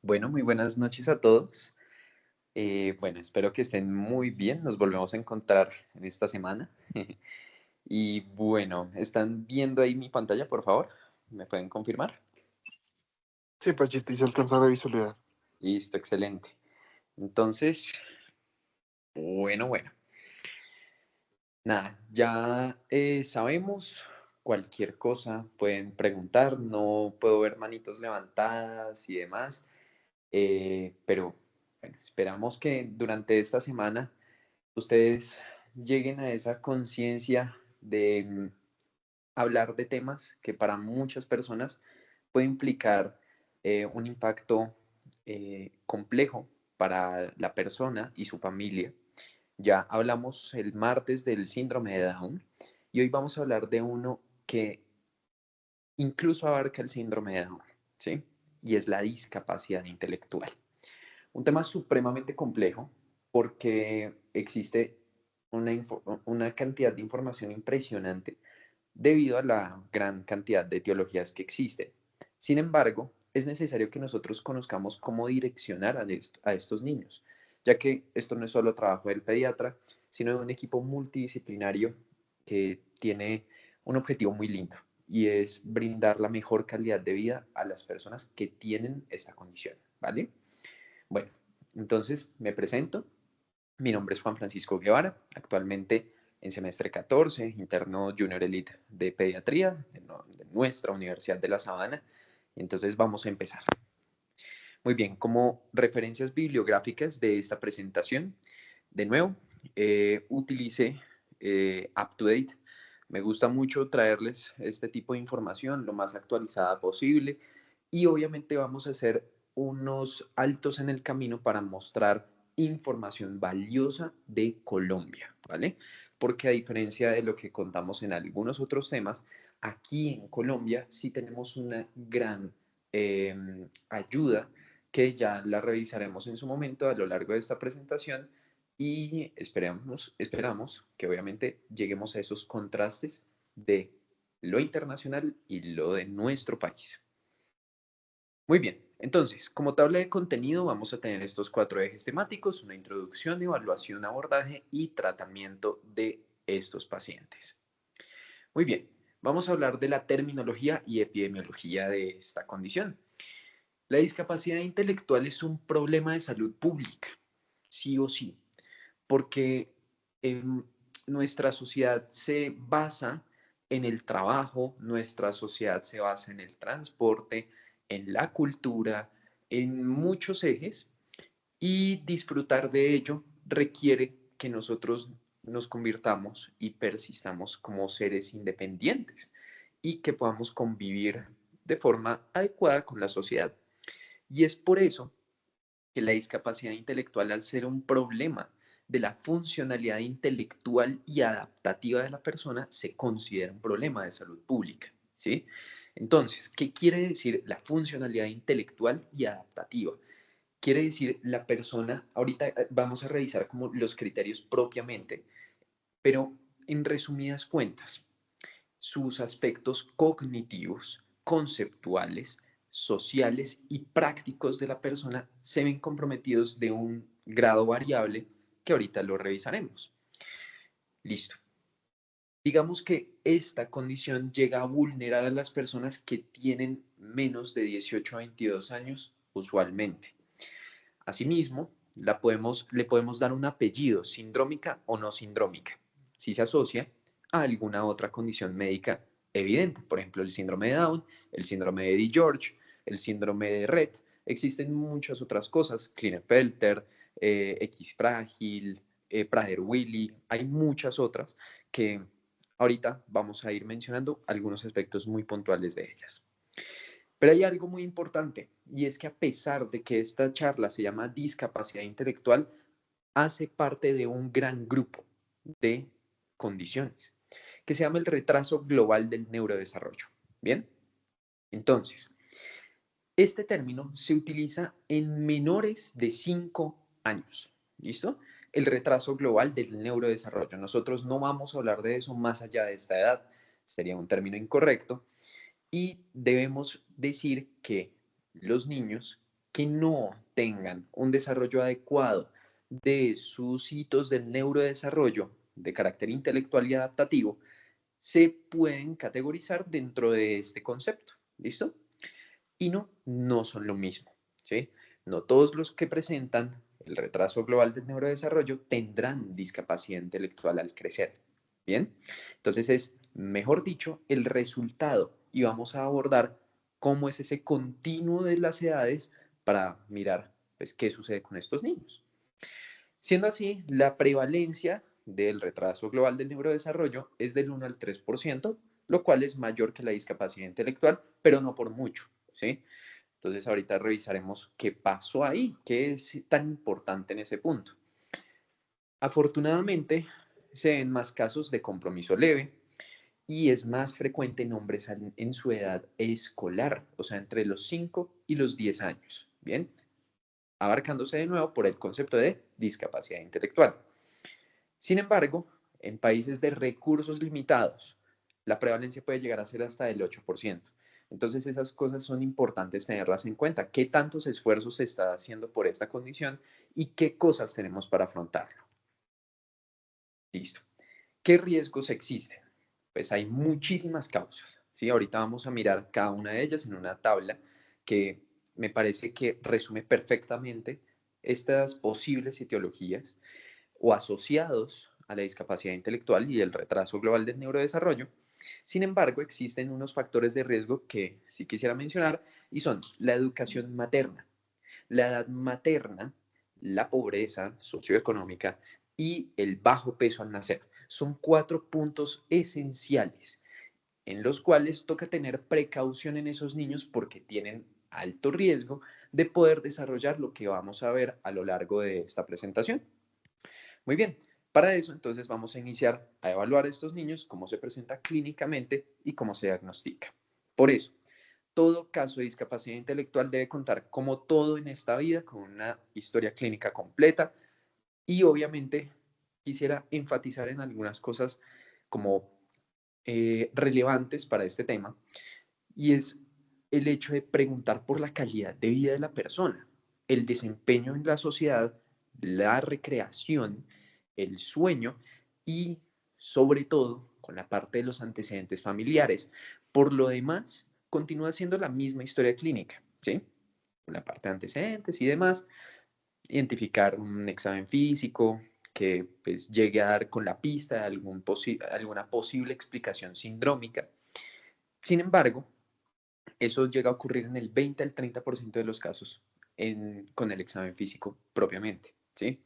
Bueno, muy buenas noches a todos. Bueno, espero que estén muy bien. Nos volvemos a encontrar en esta semana. Y bueno, ¿están viendo ahí mi pantalla, por favor? ¿Me pueden confirmar? Sí, Pachito, y se alcanza la visualidad. Listo, excelente. Entonces, bueno. Nada, ya sabemos cualquier cosa, pueden preguntar, no puedo ver manitos levantadas y demás, pero bueno, esperamos que durante esta semana ustedes lleguen a esa conciencia de hablar de temas que para muchas personas puede implicar un impacto complejo para la persona y su familia. Ya hablamos el martes del síndrome de Down y hoy vamos a hablar de uno que incluso abarca el síndrome de Down, ¿sí? Y es la discapacidad intelectual. Un tema supremamente complejo porque existe una cantidad de información impresionante debido a la gran cantidad de etiologías que existen. Sin embargo, es necesario que nosotros conozcamos cómo direccionar a estos niños, ya que esto no es solo trabajo del pediatra, sino de un equipo multidisciplinario que tiene un objetivo muy lindo y es brindar la mejor calidad de vida a las personas que tienen esta condición, ¿vale? Bueno, entonces me presento. Mi nombre es Juan Francisco Guevara, actualmente en semestre 14, interno Junior Elite de Pediatría de nuestra Universidad de La Sabana. Entonces vamos a empezar. Muy bien, como referencias bibliográficas de esta presentación, de nuevo, utilice UpToDate. Me gusta mucho traerles este tipo de información lo más actualizada posible y obviamente vamos a hacer unos altos en el camino para mostrar información valiosa de Colombia, ¿vale? Porque a diferencia de lo que contamos en algunos otros temas, aquí en Colombia sí tenemos una gran ayuda que ya la revisaremos en su momento a lo largo de esta presentación y esperamos que obviamente lleguemos a esos contrastes de lo internacional y lo de nuestro país. Muy bien, entonces, como tabla de contenido vamos a tener estos cuatro ejes temáticos: una introducción, evaluación, abordaje y tratamiento de estos pacientes. Muy bien, vamos a hablar de la terminología y epidemiología de esta condición. La discapacidad intelectual es un problema de salud pública, sí o sí, porque nuestra sociedad se basa en el trabajo, nuestra sociedad se basa en el transporte, en la cultura, en muchos ejes, y disfrutar de ello requiere que nosotros nos convirtamos y persistamos como seres independientes y que podamos convivir de forma adecuada con la sociedad. Y es por eso que la discapacidad intelectual, al ser un problema de la funcionalidad intelectual y adaptativa de la persona, se considera un problema de salud pública, ¿sí? Entonces, ¿qué quiere decir la funcionalidad intelectual y adaptativa? Quiere decir la persona, ahorita vamos a revisar como los criterios propiamente, pero en resumidas cuentas, sus aspectos cognitivos, conceptuales, sociales y prácticos de la persona se ven comprometidos de un grado variable que ahorita lo revisaremos. Listo. Digamos que esta condición llega a vulnerar a las personas que tienen menos de 18 a 22 años usualmente. Asimismo, le podemos dar un apellido, sindrómica o no sindrómica, si se asocia a alguna otra condición médica evidente, por ejemplo, el síndrome de Down, el síndrome de Eddie-George, el síndrome de Rett. Existen muchas otras cosas, Klinefelter, X frágil, Prader-Willi, hay muchas otras que ahorita vamos a ir mencionando algunos aspectos muy puntuales de ellas. Pero hay algo muy importante y es que a pesar de que esta charla se llama discapacidad intelectual, hace parte de un gran grupo de condiciones que se llama el retraso global del neurodesarrollo. Bien, entonces, este término se utiliza en menores de 5 años. ¿Listo? El retraso global del neurodesarrollo. Nosotros no vamos a hablar de eso más allá de esta edad. Sería un término incorrecto y debemos decir que los niños que no tengan un desarrollo adecuado de sus hitos del neurodesarrollo de carácter intelectual y adaptativo, se pueden categorizar dentro de este concepto. ¿Listo? Y no, no son lo mismo. ¿Sí? No todos los que presentan el retraso global del neurodesarrollo tendrán discapacidad intelectual al crecer. Bien, entonces es, mejor dicho, el resultado y vamos a abordar cómo es ese continuo de las edades para mirar pues, qué sucede con estos niños. Siendo así, la prevalencia del retraso global del neurodesarrollo es del 1 al 3%, lo cual es mayor que la discapacidad intelectual, pero no por mucho, ¿sí? Entonces ahorita revisaremos qué pasó ahí, qué es tan importante en ese punto. Afortunadamente, se ven más casos de compromiso leve y es más frecuente en hombres en su edad escolar, o sea, entre los 5 y los 10 años, ¿bien? Abarcándose de nuevo por el concepto de discapacidad intelectual. Sin embargo, en países de recursos limitados, la prevalencia puede llegar a ser hasta el 8%. Entonces, esas cosas son importantes tenerlas en cuenta. ¿Qué tantos esfuerzos se está haciendo por esta condición y qué cosas tenemos para afrontarlo? Listo. ¿Qué riesgos existen? Pues hay muchísimas causas, ¿sí? Ahorita vamos a mirar cada una de ellas en una tabla que me parece que resume perfectamente estas posibles etiologías o asociados a la discapacidad intelectual y el retraso global del neurodesarrollo. Sin embargo, existen unos factores de riesgo que sí quisiera mencionar y son la educación materna, la edad materna, la pobreza socioeconómica y el bajo peso al nacer. Son 4 puntos esenciales en los cuales toca tener precaución en esos niños porque tienen alto riesgo de poder desarrollar lo que vamos a ver a lo largo de esta presentación. Muy bien, para eso entonces vamos a iniciar a evaluar a estos niños, cómo se presenta clínicamente y cómo se diagnostica. Por eso, todo caso de discapacidad intelectual debe contar, como todo en esta vida, con una historia clínica completa y obviamente quisiera enfatizar en algunas cosas como relevantes para este tema y es el hecho de preguntar por la calidad de vida de la persona, el desempeño en la sociedad, la recreación, el sueño y sobre todo con la parte de los antecedentes familiares. Por lo demás, continúa siendo la misma historia clínica, ¿sí? Con la parte de antecedentes y demás, identificar un examen físico que pues, llegue a dar con la pista de alguna posible explicación sindrómica. Sin embargo, eso llega a ocurrir en el 20 al 30% de los casos con el examen físico propiamente, ¿sí?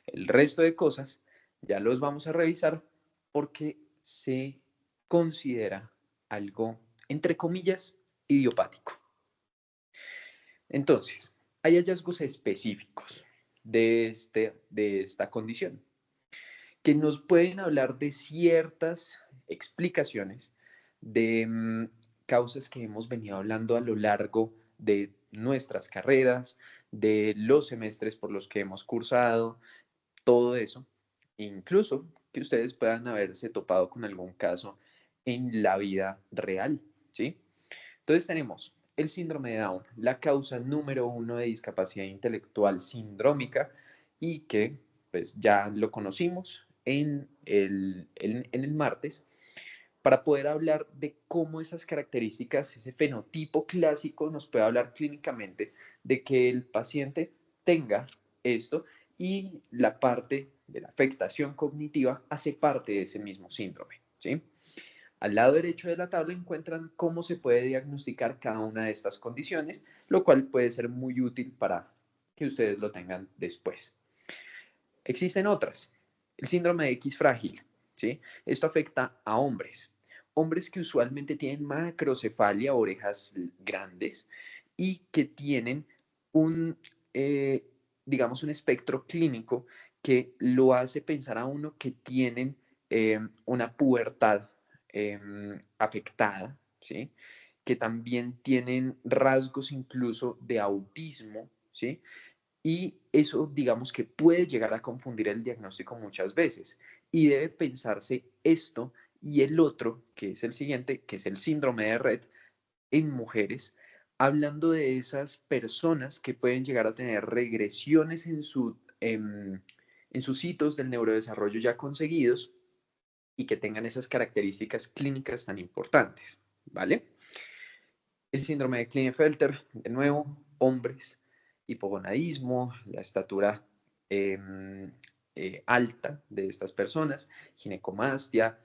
El resto de cosas ya los vamos a revisar porque se considera algo, entre comillas, idiopático. Entonces, hay hallazgos específicos de esta condición que nos pueden hablar de ciertas explicaciones de causas que hemos venido hablando a lo largo de nuestras carreras, de los semestres por los que hemos cursado, todo eso, incluso que ustedes puedan haberse topado con algún caso en la vida real, ¿sí? Entonces tenemos el síndrome de Down, la causa número uno de discapacidad intelectual sindrómica y que pues ya lo conocimos en el martes para poder hablar de cómo esas características, ese fenotipo clásico nos puede hablar clínicamente de que el paciente tenga esto y la parte de la afectación cognitiva hace parte de ese mismo síndrome, ¿sí? Al lado derecho de la tabla encuentran cómo se puede diagnosticar cada una de estas condiciones, lo cual puede ser muy útil para que ustedes lo tengan después. Existen otras. El síndrome de X frágil, ¿sí? Esto afecta a hombres. Hombres que usualmente tienen macrocefalia, orejas grandes, y que tienen un, eh, digamos, un espectro clínico que lo hace pensar a uno que tienen una pubertad afectada, ¿sí? Que también tienen rasgos incluso de autismo, ¿sí? Y eso, digamos que puede llegar a confundir el diagnóstico muchas veces. Y debe pensarse esto y el otro, que es el siguiente, que es el síndrome de Rett en mujeres, hablando de esas personas que pueden llegar a tener regresiones en sus hitos del neurodesarrollo ya conseguidos y que tengan esas características clínicas tan importantes, ¿vale? El síndrome de Klinefelter, de nuevo, hombres, hipogonadismo, la estatura eh, alta de estas personas, ginecomastia,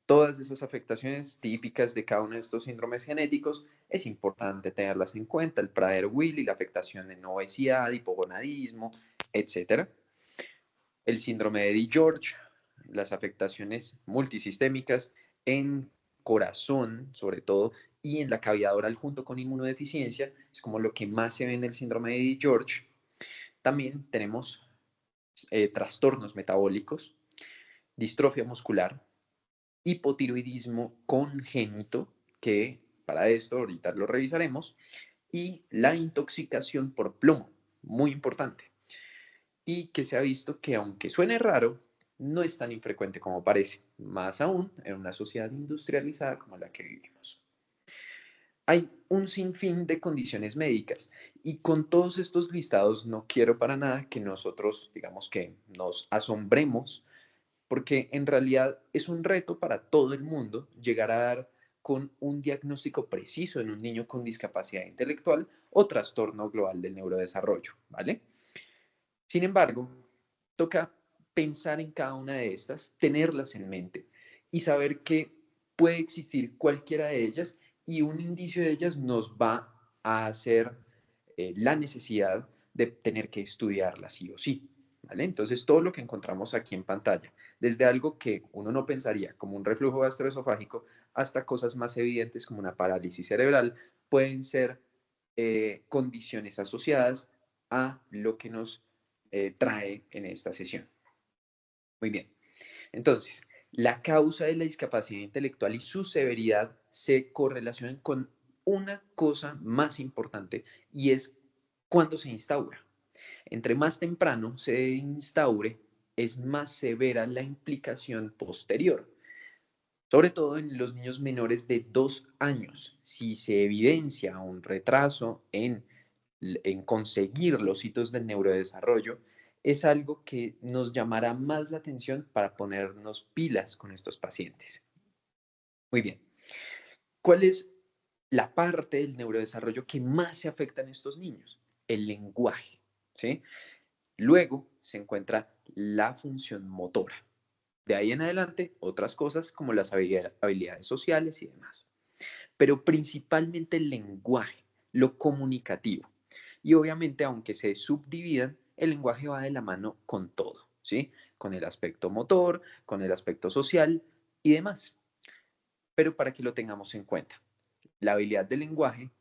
todas esas afectaciones típicas de cada uno de estos síndromes genéticos, es importante tenerlas en cuenta, el Prader-Willi, la afectación en obesidad, hipogonadismo, etc. El síndrome de Di-George, las afectaciones multisistémicas en corazón, sobre todo, y en la cavidad oral junto con inmunodeficiencia, es como lo que más se ve en el síndrome de Di-George. También tenemos trastornos metabólicos, distrofia muscular, hipotiroidismo congénito, que para esto ahorita lo revisaremos, y la intoxicación por plomo, muy importante, y que se ha visto que aunque suene raro, no es tan infrecuente como parece, más aún en una sociedad industrializada como la que vivimos. Hay un sinfín de condiciones médicas y con todos estos listados no quiero para nada que nosotros, digamos que nos asombremos, porque en realidad es un reto para todo el mundo llegar a dar con un diagnóstico preciso en un niño con discapacidad intelectual o trastorno global del neurodesarrollo, ¿vale? Sin embargo, toca pensar en cada una de estas, tenerlas en mente y saber que puede existir cualquiera de ellas y un indicio de ellas nos va a hacer la necesidad de tener que estudiarlas sí o sí. ¿Vale? Entonces, todo lo que encontramos aquí en pantalla, desde algo que uno no pensaría como un reflujo gastroesofágico hasta cosas más evidentes como una parálisis cerebral, pueden ser condiciones asociadas a lo que nos trae en esta sesión. Muy bien. Entonces, la causa de la discapacidad intelectual y su severidad se correlacionan con una cosa más importante y es cuando se instaura. Entre más temprano se instaure, es más severa la implicación posterior, sobre todo en los niños menores de 2 años. Si se evidencia un retraso en conseguir los hitos del neurodesarrollo, es algo que nos llamará más la atención para ponernos pilas con estos pacientes. Muy bien. ¿Cuál es la parte del neurodesarrollo que más se afecta en estos niños? El lenguaje, ¿sí? Luego se encuentra la función motora. De ahí en adelante, otras cosas como las habilidades sociales y demás. Pero principalmente el lenguaje, lo comunicativo. Y obviamente, aunque se subdividan, el lenguaje va de la mano con todo, ¿sí? Con el aspecto motor, con el aspecto social y demás. Pero para que lo tengamos en cuenta, la habilidad del lenguaje,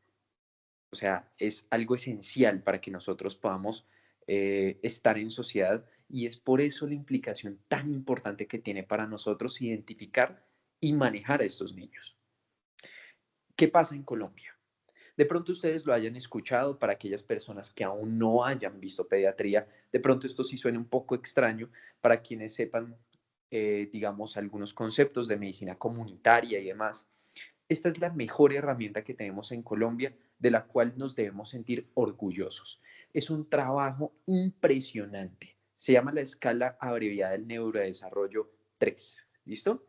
o sea, es algo esencial para que nosotros podamos estar en sociedad y es por eso la implicación tan importante que tiene para nosotros identificar y manejar a estos niños. ¿Qué pasa en Colombia? De pronto ustedes lo hayan escuchado para aquellas personas que aún no hayan visto pediatría. De pronto esto sí suena un poco extraño para quienes sepan, digamos, algunos conceptos de medicina comunitaria y demás. Esta es la mejor herramienta que tenemos en Colombia, de la cual nos debemos sentir orgullosos. Es un trabajo impresionante. Se llama la escala abreviada del neurodesarrollo 3. ¿Listo?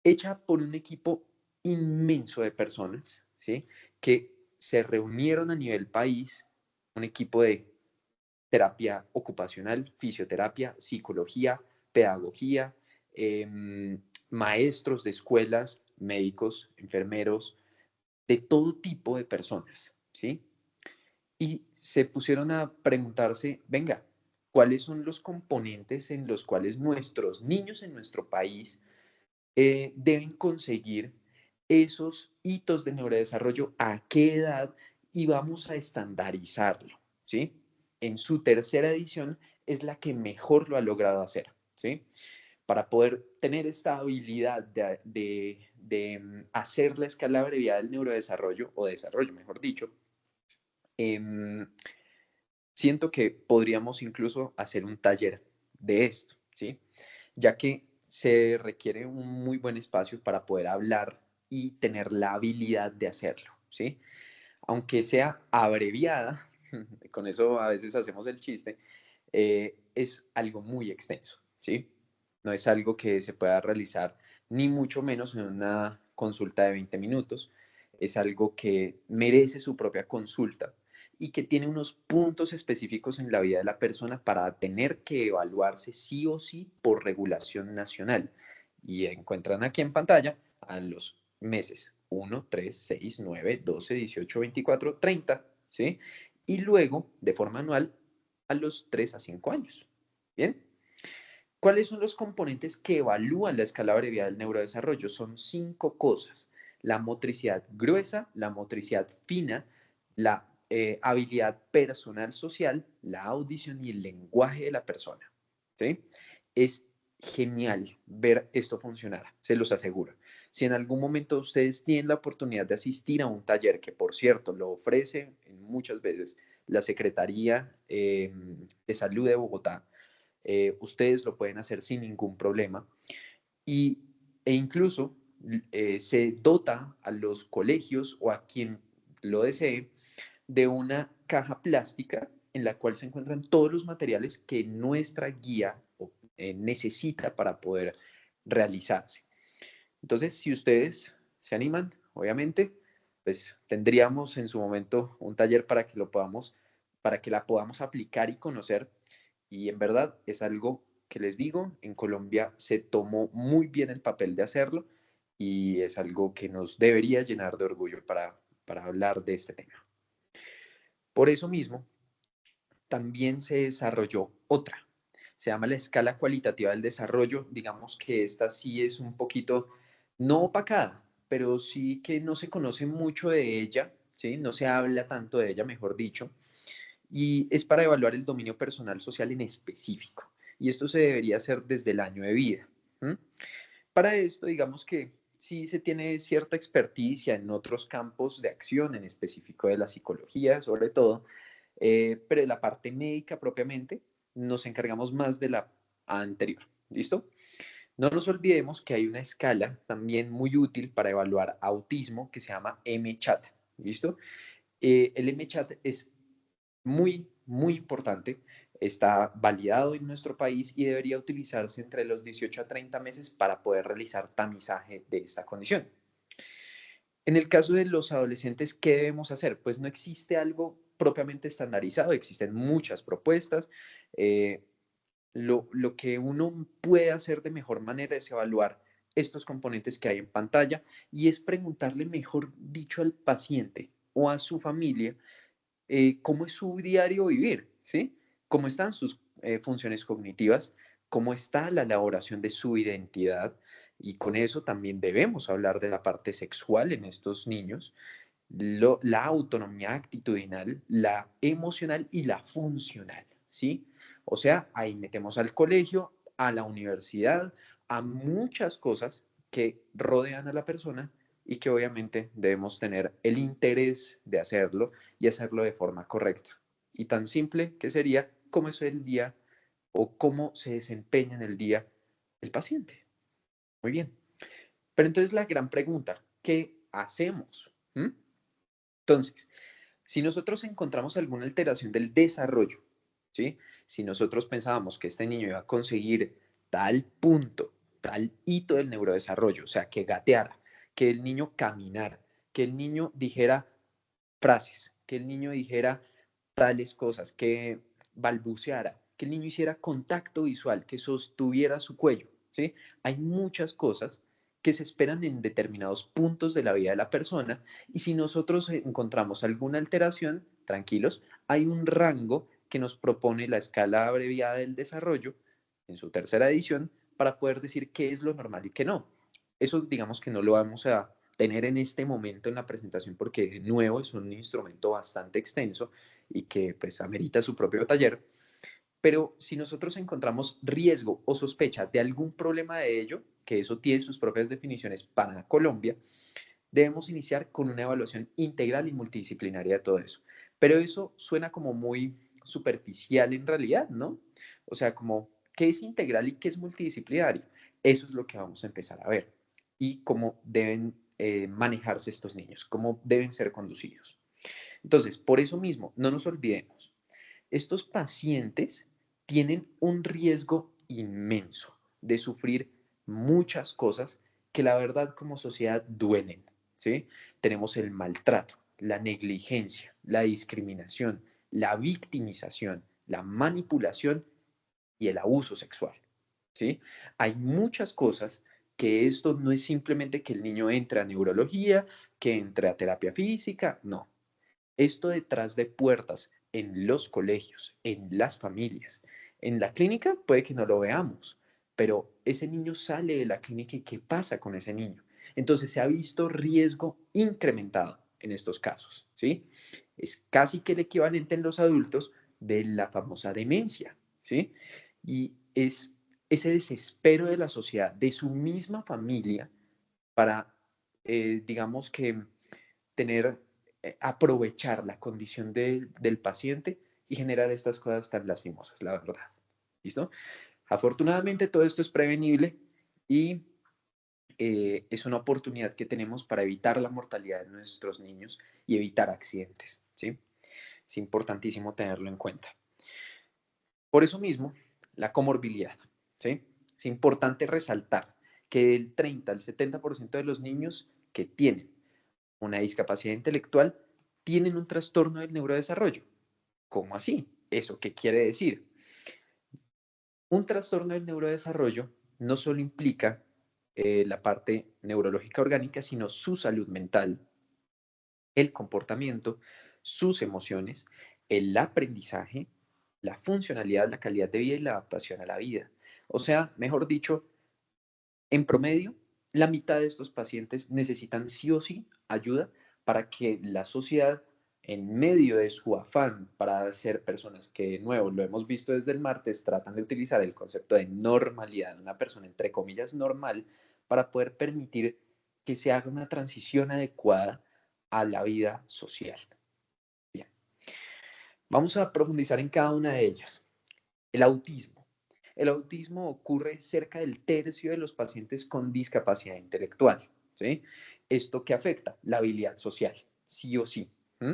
Hecha por un equipo inmenso de personas, ¿sí? Que se reunieron a nivel país, un equipo de terapia ocupacional, fisioterapia, psicología, pedagogía, maestros de escuelas, médicos, enfermeros, de todo tipo de personas, ¿sí? Y se pusieron a preguntarse, venga, ¿cuáles son los componentes en los cuales nuestros niños en nuestro país deben conseguir esos hitos de neurodesarrollo, a qué edad, y vamos a estandarizarlo, ¿sí? En su tercera edición es la que mejor lo ha logrado hacer, ¿sí? Para poder tener esta habilidad de hacer la escala abreviada del neurodesarrollo, o desarrollo, mejor dicho, eh, siento que podríamos incluso hacer un taller de esto, ¿sí? Ya que se requiere un muy buen espacio para poder hablar y tener la habilidad de hacerlo, ¿sí? aunque sea abreviada, con eso a veces hacemos el chiste, es algo muy extenso, ¿sí? No es algo que se pueda realizar ni mucho menos en una consulta de 20 minutos. Es algo que merece su propia consulta y que tiene unos puntos específicos en la vida de la persona para tener que evaluarse sí o sí por regulación nacional. Y encuentran aquí en pantalla a los meses 1, 3, 6, 9, 12, 18, 24, 30, ¿sí? Y luego, de forma anual, a los 3 a 5 años. ¿Bien? ¿Cuáles son los componentes que evalúan la escala abreviada del neurodesarrollo? Son 5 cosas. La motricidad gruesa, la motricidad fina, la habilidad personal social, la audición y el lenguaje de la persona. ¿Sí? Es genial ver esto funcionar, se los aseguro. Si en algún momento ustedes tienen la oportunidad de asistir a un taller, que por cierto lo ofrece muchas veces la Secretaría de Salud de Bogotá, ustedes lo pueden hacer sin ningún problema y, e incluso se dota a los colegios o a quien lo desee de una caja plástica en la cual se encuentran todos los materiales que nuestra guía necesita para poder realizarse. Entonces, si ustedes se animan, obviamente, pues tendríamos en su momento un taller para que lo podamos, para que la podamos aplicar y conocer. Y en verdad es algo que les digo, en Colombia se tomó muy bien el papel de hacerlo y es algo que nos debería llenar de orgullo para hablar de este tema. Por eso mismo, también se desarrolló otra. Se llama la escala cualitativa del desarrollo. Digamos que esta sí es un poquito, no opacada, pero sí que no se conoce mucho de ella, ¿sí? No se habla tanto de ella, mejor dicho, y es para evaluar el dominio personal social en específico. Y esto se debería hacer desde el año de vida. ¿Mm? Para esto, digamos que sí se tiene cierta experticia en otros campos de acción, en específico de la psicología, sobre todo, pero de la parte médica propiamente nos encargamos más de la anterior. ¿Listo? No nos olvidemos que hay una escala también muy útil para evaluar autismo que se llama MCHAT. ¿Listo? El MCHAT es muy importante, está validado en nuestro país y debería utilizarse entre los 18 a 30 meses para poder realizar tamizaje de esta condición. En el caso de los adolescentes, ¿qué debemos hacer? Pues no existe algo propiamente estandarizado, existen muchas propuestas. Eh, lo que uno puede hacer de mejor manera es evaluar estos componentes que hay en pantalla y es preguntarle, mejor dicho, al paciente o a su familia cómo es su diario vivir, ¿sí? Cómo están sus funciones cognitivas, cómo está la elaboración de su identidad. Y con eso también debemos hablar de la parte sexual en estos niños, la autonomía actitudinal, la emocional y la funcional, ¿sí? O sea, ahí metemos al colegio, a la universidad, a muchas cosas que rodean a la persona y que obviamente debemos tener el interés de hacerlo y hacerlo de forma correcta. Y tan simple que sería cómo es el día o cómo se desempeña en el día el paciente. Muy bien. Pero entonces la gran pregunta, ¿qué hacemos? ¿Mm? Entonces, si nosotros encontramos alguna alteración del desarrollo, ¿sí? Si nosotros pensábamos que este niño iba a conseguir tal punto, tal hito del neurodesarrollo, o sea, que gateara, que el niño caminara, que el niño dijera frases, que el niño dijera tales cosas, que balbuceara, que el niño hiciera contacto visual, que sostuviera su cuello, ¿sí? Hay muchas cosas que se esperan en determinados puntos de la vida de la persona y si nosotros encontramos alguna alteración, tranquilos, hay un rango que nos propone la escala abreviada del desarrollo en su tercera edición para poder decir qué es lo normal y qué no. Eso digamos que no lo vamos a tener en este momento en la presentación porque de nuevo es un instrumento bastante extenso y que pues amerita su propio taller. Pero si nosotros encontramos riesgo o sospecha de algún problema de ello, que eso tiene sus propias definiciones para Colombia, debemos iniciar con una evaluación integral y multidisciplinaria de todo eso. Pero eso suena como muy superficial en realidad, ¿no? O sea, como, ¿qué es integral y qué es multidisciplinario? Eso es lo que vamos a empezar a ver y cómo deben manejarse estos niños, cómo deben ser conducidos. Entonces, por eso mismo, no nos olvidemos, estos pacientes tienen un riesgo inmenso de sufrir muchas cosas que la verdad como sociedad duelen, ¿sí? Tenemos el maltrato, la negligencia, la discriminación, la victimización, la manipulación y el abuso sexual, ¿sí? Hay muchas cosas que esto no es simplemente que el niño entre a neurología, que entre a terapia física, no. Esto detrás de puertas, en los colegios, en las familias, en la clínica puede que no lo veamos, pero ese niño sale de la clínica y ¿qué pasa con ese niño? Entonces se ha visto riesgo incrementado en estos casos, ¿sí? Es casi que el equivalente en los adultos de la famosa demencia, ¿sí? Y es ese desespero de la sociedad, de su misma familia, para, digamos que, tener, aprovechar la condición del paciente y generar estas cosas tan lastimosas, la verdad. ¿Listo? Afortunadamente todo esto es prevenible y es una oportunidad que tenemos para evitar la mortalidad de nuestros niños y evitar accidentes, ¿sí? Es importantísimo tenerlo en cuenta. Por eso mismo, la comorbilidad, ¿sí? Es importante resaltar que el 30 al 70% de los niños que tienen una discapacidad intelectual tienen un trastorno del neurodesarrollo. ¿Cómo así? ¿Eso qué quiere decir? Un trastorno del neurodesarrollo no solo implica la parte neurológica orgánica, sino su salud mental, el comportamiento, sus emociones, el aprendizaje, la funcionalidad, la calidad de vida y la adaptación a la vida. O sea, mejor dicho, en promedio, la mitad de estos pacientes necesitan sí o sí ayuda para que la sociedad, en medio de su afán para ser personas que, de nuevo, lo hemos visto desde el martes, tratan de utilizar el concepto de normalidad, una persona entre comillas normal, para poder permitir que se haga una transición adecuada a la vida social. Bien, vamos a profundizar en cada una de ellas. El autismo. El autismo ocurre cerca del tercio de los pacientes con discapacidad intelectual, ¿sí? ¿Esto qué afecta? La habilidad social, sí o sí. ¿Mm?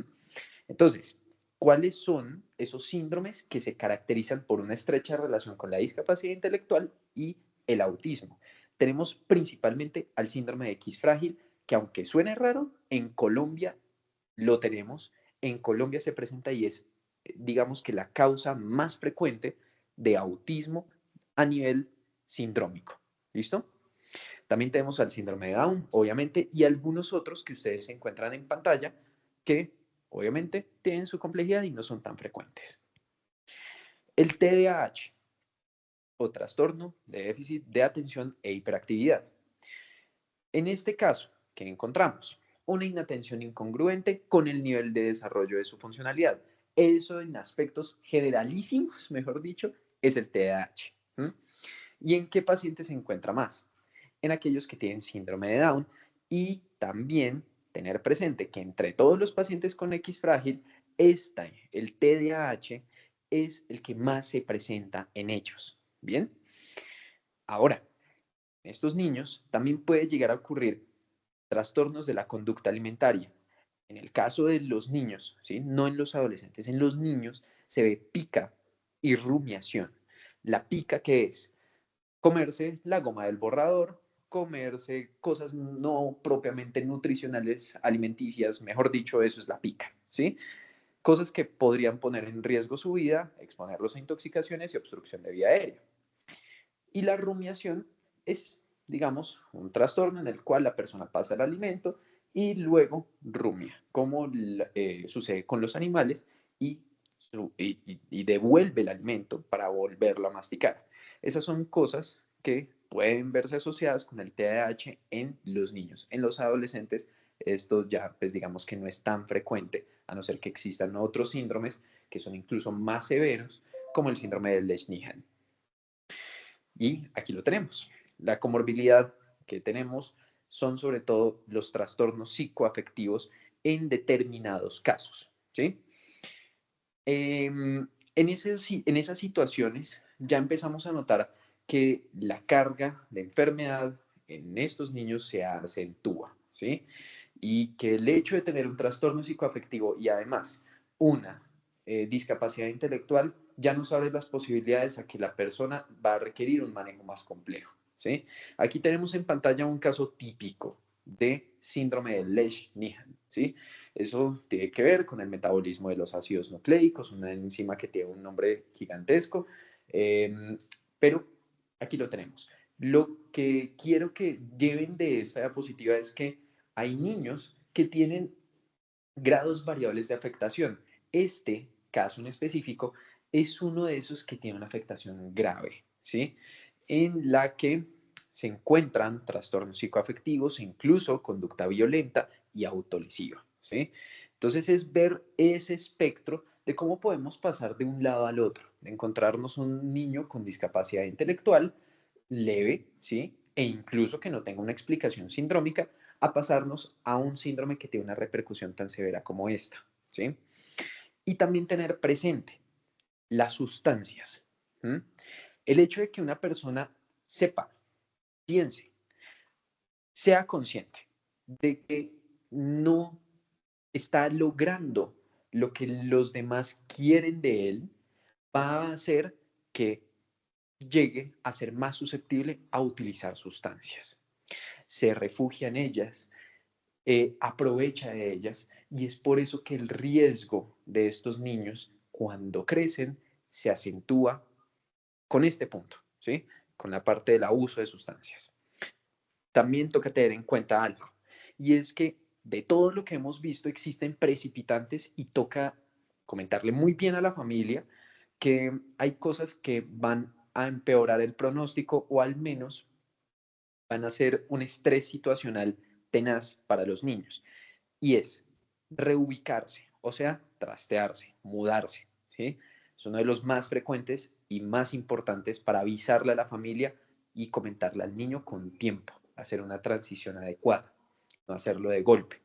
Entonces, ¿cuáles son esos síndromes que se caracterizan por una estrecha relación con la discapacidad intelectual y el autismo? Tenemos principalmente al síndrome de X frágil, que aunque suene raro, en Colombia lo tenemos, en Colombia se presenta y es, digamos que la causa más frecuente de autismo a nivel sindrómico. ¿Listo? También tenemos al síndrome de Down, obviamente, y algunos otros que ustedes se encuentran en pantalla que, obviamente, tienen su complejidad y no son tan frecuentes. El TDAH, o trastorno de déficit de atención e hiperactividad. En este caso, ¿qué encontramos? Una inatención incongruente con el nivel de desarrollo de su funcionalidad. Eso en aspectos generalísimos, mejor dicho, es el TDAH. ¿Mm? ¿Y en qué pacientes se encuentra más? En aquellos que tienen síndrome de Down y también tener presente que entre todos los pacientes con X frágil, el TDAH es el que más se presenta en ellos. ¿Bien? Ahora, en estos niños también puede llegar a ocurrir trastornos de la conducta alimentaria. En el caso de los niños, ¿sí? No en los adolescentes, en los niños se ve pica y rumiación. La pica, ¿qué es? Comerse la goma del borrador, comerse cosas no propiamente nutricionales, alimenticias, mejor dicho, eso es la pica, ¿sí? Cosas que podrían poner en riesgo su vida, exponerlos a intoxicaciones y obstrucción de vía aérea. Y la rumiación es, digamos, un trastorno en el cual la persona pasa el alimento y luego rumia, como sucede con los animales, y devuelve el alimento para volverlo a masticar. Esas son cosas que pueden verse asociadas con el TDAH en los niños. En los adolescentes, esto ya, pues digamos que no es tan frecuente, a no ser que existan otros síndromes que son incluso más severos, como el síndrome de Lesch-Nyhan. Y aquí lo tenemos. La comorbilidad que tenemos son sobre todo los trastornos psicoafectivos en determinados casos, ¿sí? En esas situaciones ya empezamos a notar que la carga de enfermedad en estos niños se acentúa, ¿sí? y que el hecho de tener un trastorno psicoafectivo y además una discapacidad intelectual ya nos abre las posibilidades a que la persona va a requerir un manejo más complejo, ¿sí? Aquí tenemos en pantalla un caso típico de síndrome de Lesch-Nyhan, ¿sí? Eso tiene que ver con el metabolismo de los ácidos nucleicos, una enzima que tiene un nombre gigantesco, pero aquí lo tenemos. Lo que quiero que lleven de esta diapositiva es que hay niños que tienen grados variables de afectación. Este caso en específico es uno de esos que tiene una afectación grave, ¿sí? En la que se encuentran trastornos psicoafectivos, incluso conducta violenta y autolesiva, ¿sí? Entonces es ver ese espectro de cómo podemos pasar de un lado al otro, de encontrarnos un niño con discapacidad intelectual leve, ¿sí? E incluso que no tenga una explicación sindrómica, a pasarnos a un síndrome que tiene una repercusión tan severa como esta, ¿sí? Y también tener presente las sustancias. ¿Mm? El hecho de que una persona sepa, piense, sea consciente de que no está logrando lo que los demás quieren de él, va a hacer que llegue a ser más susceptible a utilizar sustancias. Se refugia en ellas, aprovecha de ellas y es por eso que el riesgo de estos niños cuando crecen se acentúa con este punto, ¿sí? Con la parte del abuso de sustancias. También toca tener en cuenta algo y es que de todo lo que hemos visto existen precipitantes y toca comentarle muy bien a la familia que hay cosas que van a empeorar el pronóstico o al menos van a ser un estrés situacional tenaz para los niños. Y es reubicarse, o sea, trastearse, mudarse, ¿sí? Es uno de los más frecuentes y más importantes para avisarle a la familia y comentarle al niño con tiempo, hacer una transición adecuada, no hacerlo de golpe.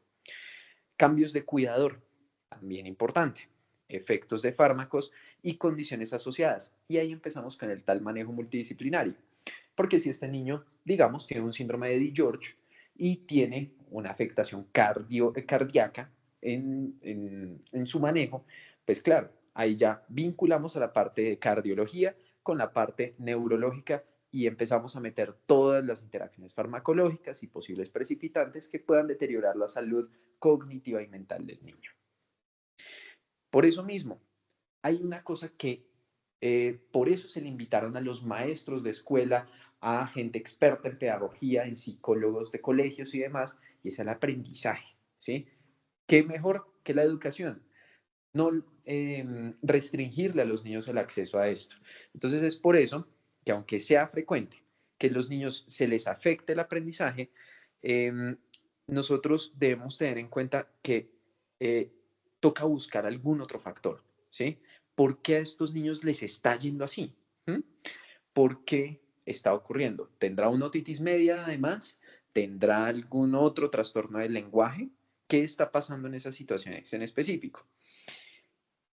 Cambios de cuidador, también importante. Efectos de fármacos y condiciones asociadas. Y ahí empezamos con el tal manejo multidisciplinario. Porque si este niño, digamos, tiene un síndrome de Di-George y tiene una afectación cardíaca en su manejo, pues claro, ahí ya vinculamos a la parte de cardiología con la parte neurológica y empezamos a meter todas las interacciones farmacológicas y posibles precipitantes que puedan deteriorar la salud cognitiva y mental del niño. Por eso mismo, hay una cosa que por eso se le invitaron a los maestros de escuela, a gente experta en pedagogía, en psicólogos de colegios y demás, y es el aprendizaje, ¿sí? ¿Qué mejor que la educación? No restringirle a los niños el acceso a esto. Entonces es por eso que aunque sea frecuente que a los niños se les afecte el aprendizaje, eh, nosotros debemos tener en cuenta que eh, toca buscar algún otro factor, ¿sí? ¿Por qué a estos niños les está yendo así? ¿Mm? ¿Por qué está ocurriendo? ¿Tendrá una otitis media además? ¿Tendrá algún otro trastorno del lenguaje? ¿Qué está pasando en esas situaciones en específico?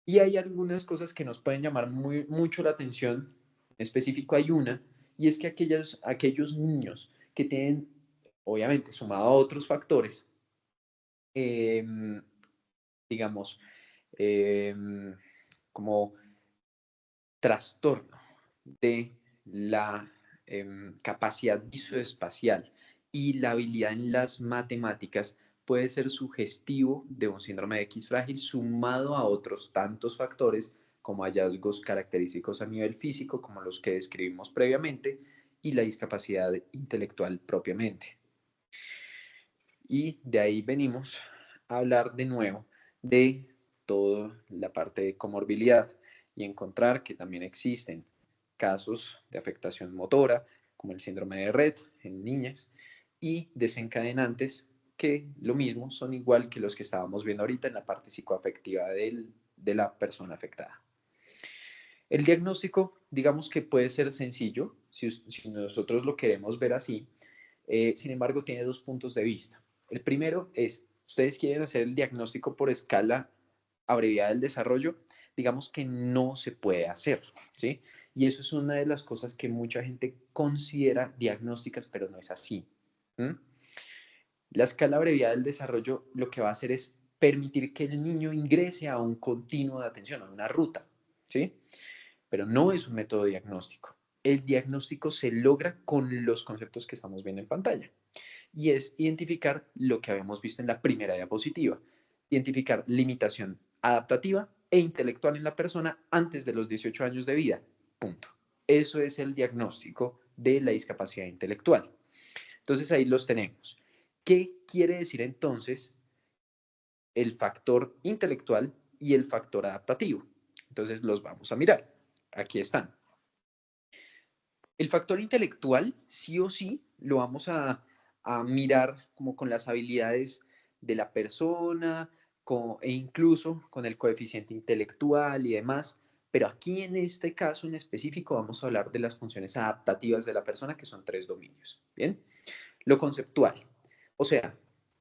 Y hay algunas cosas que nos pueden llamar mucho la atención. En específico hay una, y es que aquellos niños que tienen, obviamente, sumado a otros factores, em, digamos, em, como trastorno de la capacidad visoespacial y la habilidad en las matemáticas puede ser sugestivo de un síndrome de X frágil sumado a otros tantos factores como hallazgos característicos a nivel físico, como los que describimos previamente, y la discapacidad intelectual propiamente. Y de ahí venimos a hablar de nuevo de toda la parte de comorbilidad y encontrar que también existen casos de afectación motora, como el síndrome de Rett en niñas, y desencadenantes que lo mismo son igual que los que estábamos viendo ahorita en la parte psicoafectiva de la persona afectada. El diagnóstico, digamos que puede ser sencillo, si nosotros lo queremos ver así, sin embargo, tiene dos puntos de vista. El primero es, ustedes quieren hacer el diagnóstico por escala abreviada del desarrollo, digamos que no se puede hacer, ¿sí? Y eso es una de las cosas que mucha gente considera diagnósticas, pero no es así. ¿Mm? La escala abreviada del desarrollo lo que va a hacer es permitir que el niño ingrese a un continuo de atención, a una ruta, ¿sí? Pero no es un método diagnóstico. El diagnóstico se logra con los conceptos que estamos viendo en pantalla y es identificar lo que habíamos visto en la primera diapositiva, identificar limitación adaptativa e intelectual en la persona antes de los 18 años de vida. Punto. Eso es el diagnóstico de la discapacidad intelectual. Entonces ahí los tenemos. ¿Qué quiere decir entonces el factor intelectual y el factor adaptativo? Entonces los vamos a mirar. Aquí están. El factor intelectual, sí o sí, lo vamos a mirar como con las habilidades de la persona e incluso con el coeficiente intelectual y demás. Pero aquí en este caso en específico vamos a hablar de las funciones adaptativas de la persona, que son 3 dominios. Bien, lo conceptual, o sea,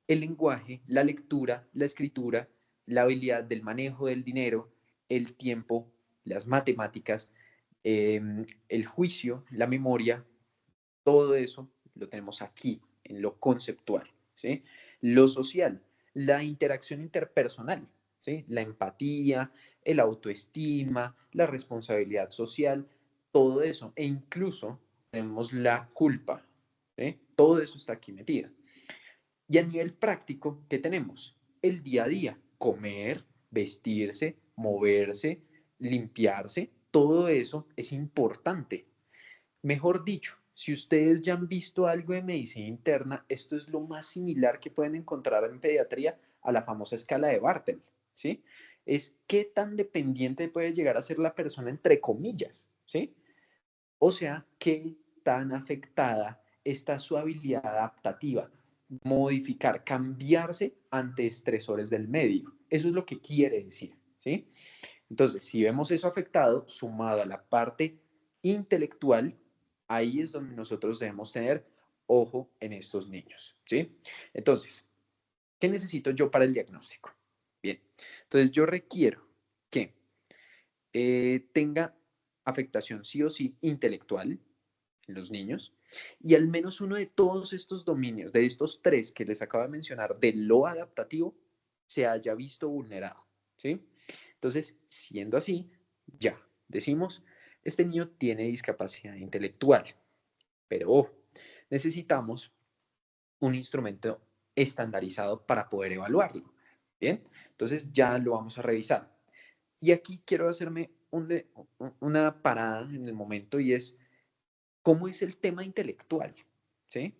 el lenguaje, la lectura, la escritura, la habilidad del manejo del dinero, el tiempo, las matemáticas, el juicio, la memoria, todo eso lo tenemos aquí, en lo conceptual, ¿sí? Lo social, la interacción interpersonal, ¿sí? La empatía, el autoestima, la responsabilidad social, todo eso. E incluso tenemos la culpa, ¿sí? Todo eso está aquí metido. Y a nivel práctico, ¿qué tenemos? El día a día, comer, vestirse, moverse, limpiarse, todo eso es importante. Mejor dicho, si ustedes ya han visto algo de medicina interna, esto es lo más similar que pueden encontrar en pediatría a la famosa escala de Bartel, ¿sí? Es qué tan dependiente puede llegar a ser la persona, entre comillas, ¿sí? O sea, qué tan afectada está su habilidad adaptativa, modificar, cambiarse ante estresores del medio. Eso es lo que quiere decir, ¿sí? Entonces, si vemos eso afectado, sumado a la parte intelectual, ahí es donde nosotros debemos tener ojo en estos niños, ¿sí? Entonces, ¿qué necesito yo para el diagnóstico? Bien, entonces yo requiero que tenga afectación sí o sí intelectual en los niños y al menos uno de todos estos dominios, de estos 3 que les acabo de mencionar, de lo adaptativo, se haya visto vulnerado, ¿sí? Entonces, siendo así, ya decimos, este niño tiene discapacidad intelectual, pero necesitamos un instrumento estandarizado para poder evaluarlo. Bien, entonces ya lo vamos a revisar. Y aquí quiero hacerme una parada en el momento y es, ¿cómo es el tema intelectual? ¿Sí?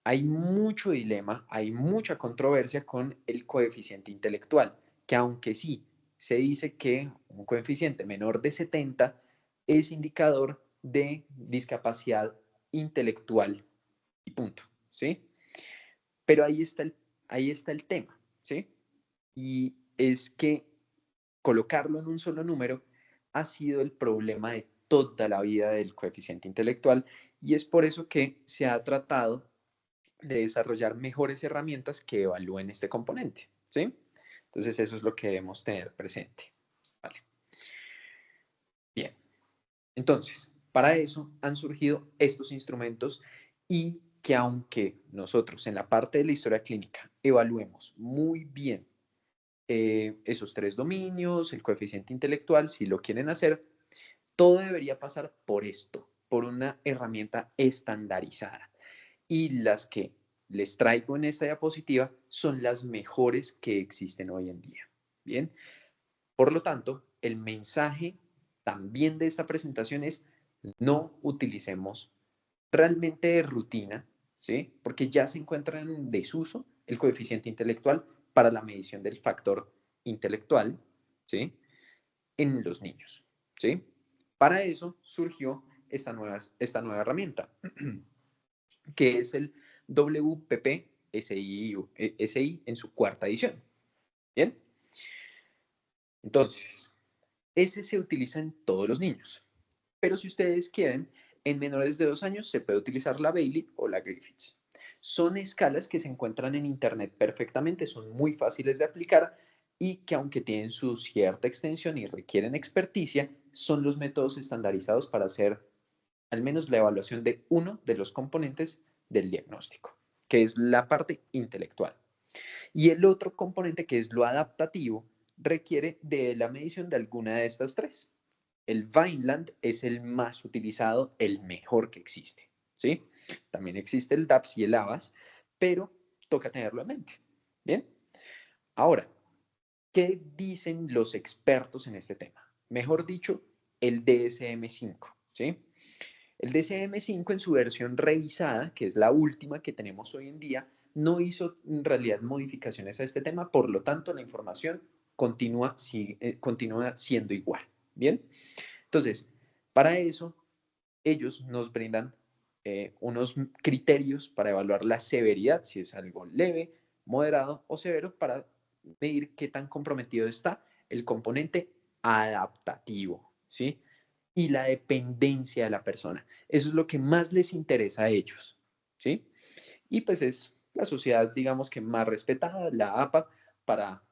Hay mucho dilema, hay mucha controversia con el coeficiente intelectual, que aunque sí se dice que un coeficiente menor de 70 es indicador de discapacidad intelectual y punto, ¿sí? Pero ahí está el tema, ¿sí? Y es que colocarlo en un solo número ha sido el problema de toda la vida del coeficiente intelectual y es por eso que se ha tratado de desarrollar mejores herramientas que evalúen este componente, ¿sí? Entonces eso es lo que debemos tener presente, ¿vale? Bien, entonces, para eso han surgido estos instrumentos y que aunque nosotros en la parte de la historia clínica evaluemos muy bien esos 3 dominios, el coeficiente intelectual, si lo quieren hacer, todo debería pasar por esto, por una herramienta estandarizada. Y las que les traigo en esta diapositiva son las mejores que existen hoy en día. Bien, por lo tanto, el mensaje también de esta presentación es no utilicemos realmente de rutina, ¿sí? Porque ya se encuentra en desuso el coeficiente intelectual para la medición del factor intelectual, ¿sí? En los niños, ¿sí? Para eso surgió esta nueva herramienta, que es el WPP SI en su cuarta edición. Bien, entonces, ese se utiliza en todos los niños, pero si ustedes quieren, en menores de 2 años se puede utilizar la Bailey o la Griffiths. Son escalas que se encuentran en internet perfectamente, son muy fáciles de aplicar y que aunque tienen su cierta extensión y requieren experticia, son los métodos estandarizados para hacer al menos la evaluación de uno de los componentes del diagnóstico. que es la parte intelectual. Y el otro componente, que es lo adaptativo, requiere de la medición de alguna de estas tres. El Vineland es el más utilizado, el mejor que existe, ¿sí? También existe el DAPS y el ABAS, pero toca tenerlo en mente. Bien, ahora, ¿qué dicen los expertos en este tema? Mejor dicho, el DSM-5, ¿sí? El DSM-5 en su versión revisada, que es la última que tenemos hoy en día, no hizo en realidad modificaciones a este tema, por lo tanto la información continúa siendo igual. Bien, entonces, para eso ellos nos brindan unos criterios para evaluar la severidad, si es algo leve, moderado o severo, para medir qué tan comprometido está el componente adaptativo, ¿sí? Y la dependencia de la persona. Eso es lo que más les interesa a ellos, ¿sí? Y pues es la sociedad, digamos que más respetada, la APA, para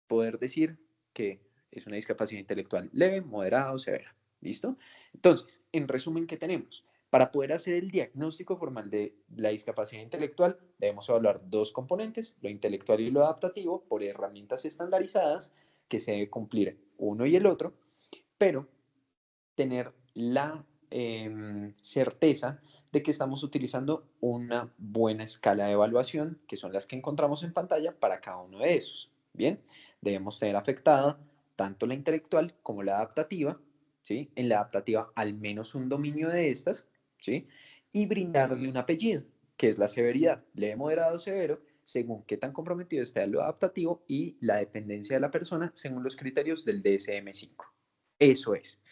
poder decir que es una discapacidad intelectual leve, moderada o severa. ¿Listo? Entonces, en resumen, ¿qué tenemos? Para poder hacer el diagnóstico formal de la discapacidad intelectual, debemos evaluar dos componentes, lo intelectual y lo adaptativo, por herramientas estandarizadas que se debe cumplir uno y el otro, pero tener la certeza de que estamos utilizando una buena escala de evaluación, que son las que encontramos en pantalla para cada uno de esos. Bien, debemos tener afectada tanto la intelectual como la adaptativa, ¿sí? En la adaptativa al menos un dominio de estas, ¿sí? Y brindarle un apellido, que es la severidad, leve, moderado, severo, según qué tan comprometido esté lo adaptativo y la dependencia de la persona según los criterios del DSM-5. Eso es.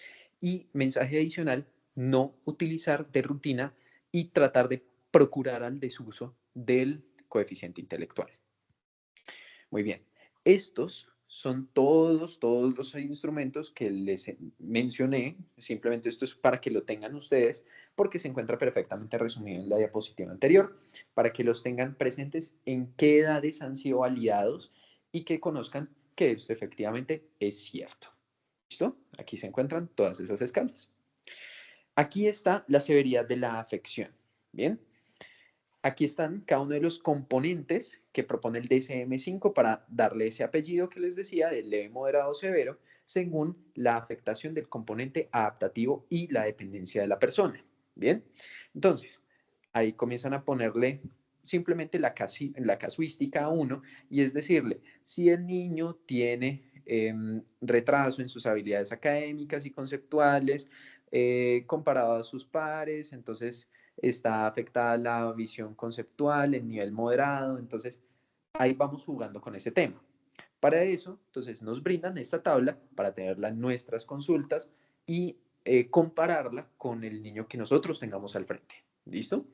Y mensaje adicional, no utilizar de rutina y tratar de procurar al desuso del coeficiente intelectual. Muy bien, estos son todos los instrumentos que les mencioné, simplemente esto es para que lo tengan ustedes, porque se encuentra perfectamente resumido en la diapositiva anterior, para que los tengan presentes en qué edades han sido validados y que conozcan que esto efectivamente es cierto. ¿Listo? Aquí se encuentran todas esas escalas. Aquí está la severidad de la afección. Bien, aquí están cada uno de los componentes que propone el DSM-5 para darle ese apellido que les decía de leve, moderado, severo, según la afectación del componente adaptativo y la dependencia de la persona. Bien, entonces, ahí comienzan a ponerle simplemente la casuística a uno y es decirle, si el niño tiene retraso en sus habilidades académicas y conceptuales comparado a sus pares, entonces está afectada la visión conceptual en nivel moderado, entonces ahí vamos jugando con ese tema. Para eso, entonces nos brindan esta tabla para tenerla en nuestras consultas y compararla con el niño que nosotros tengamos al frente. ¿Listo?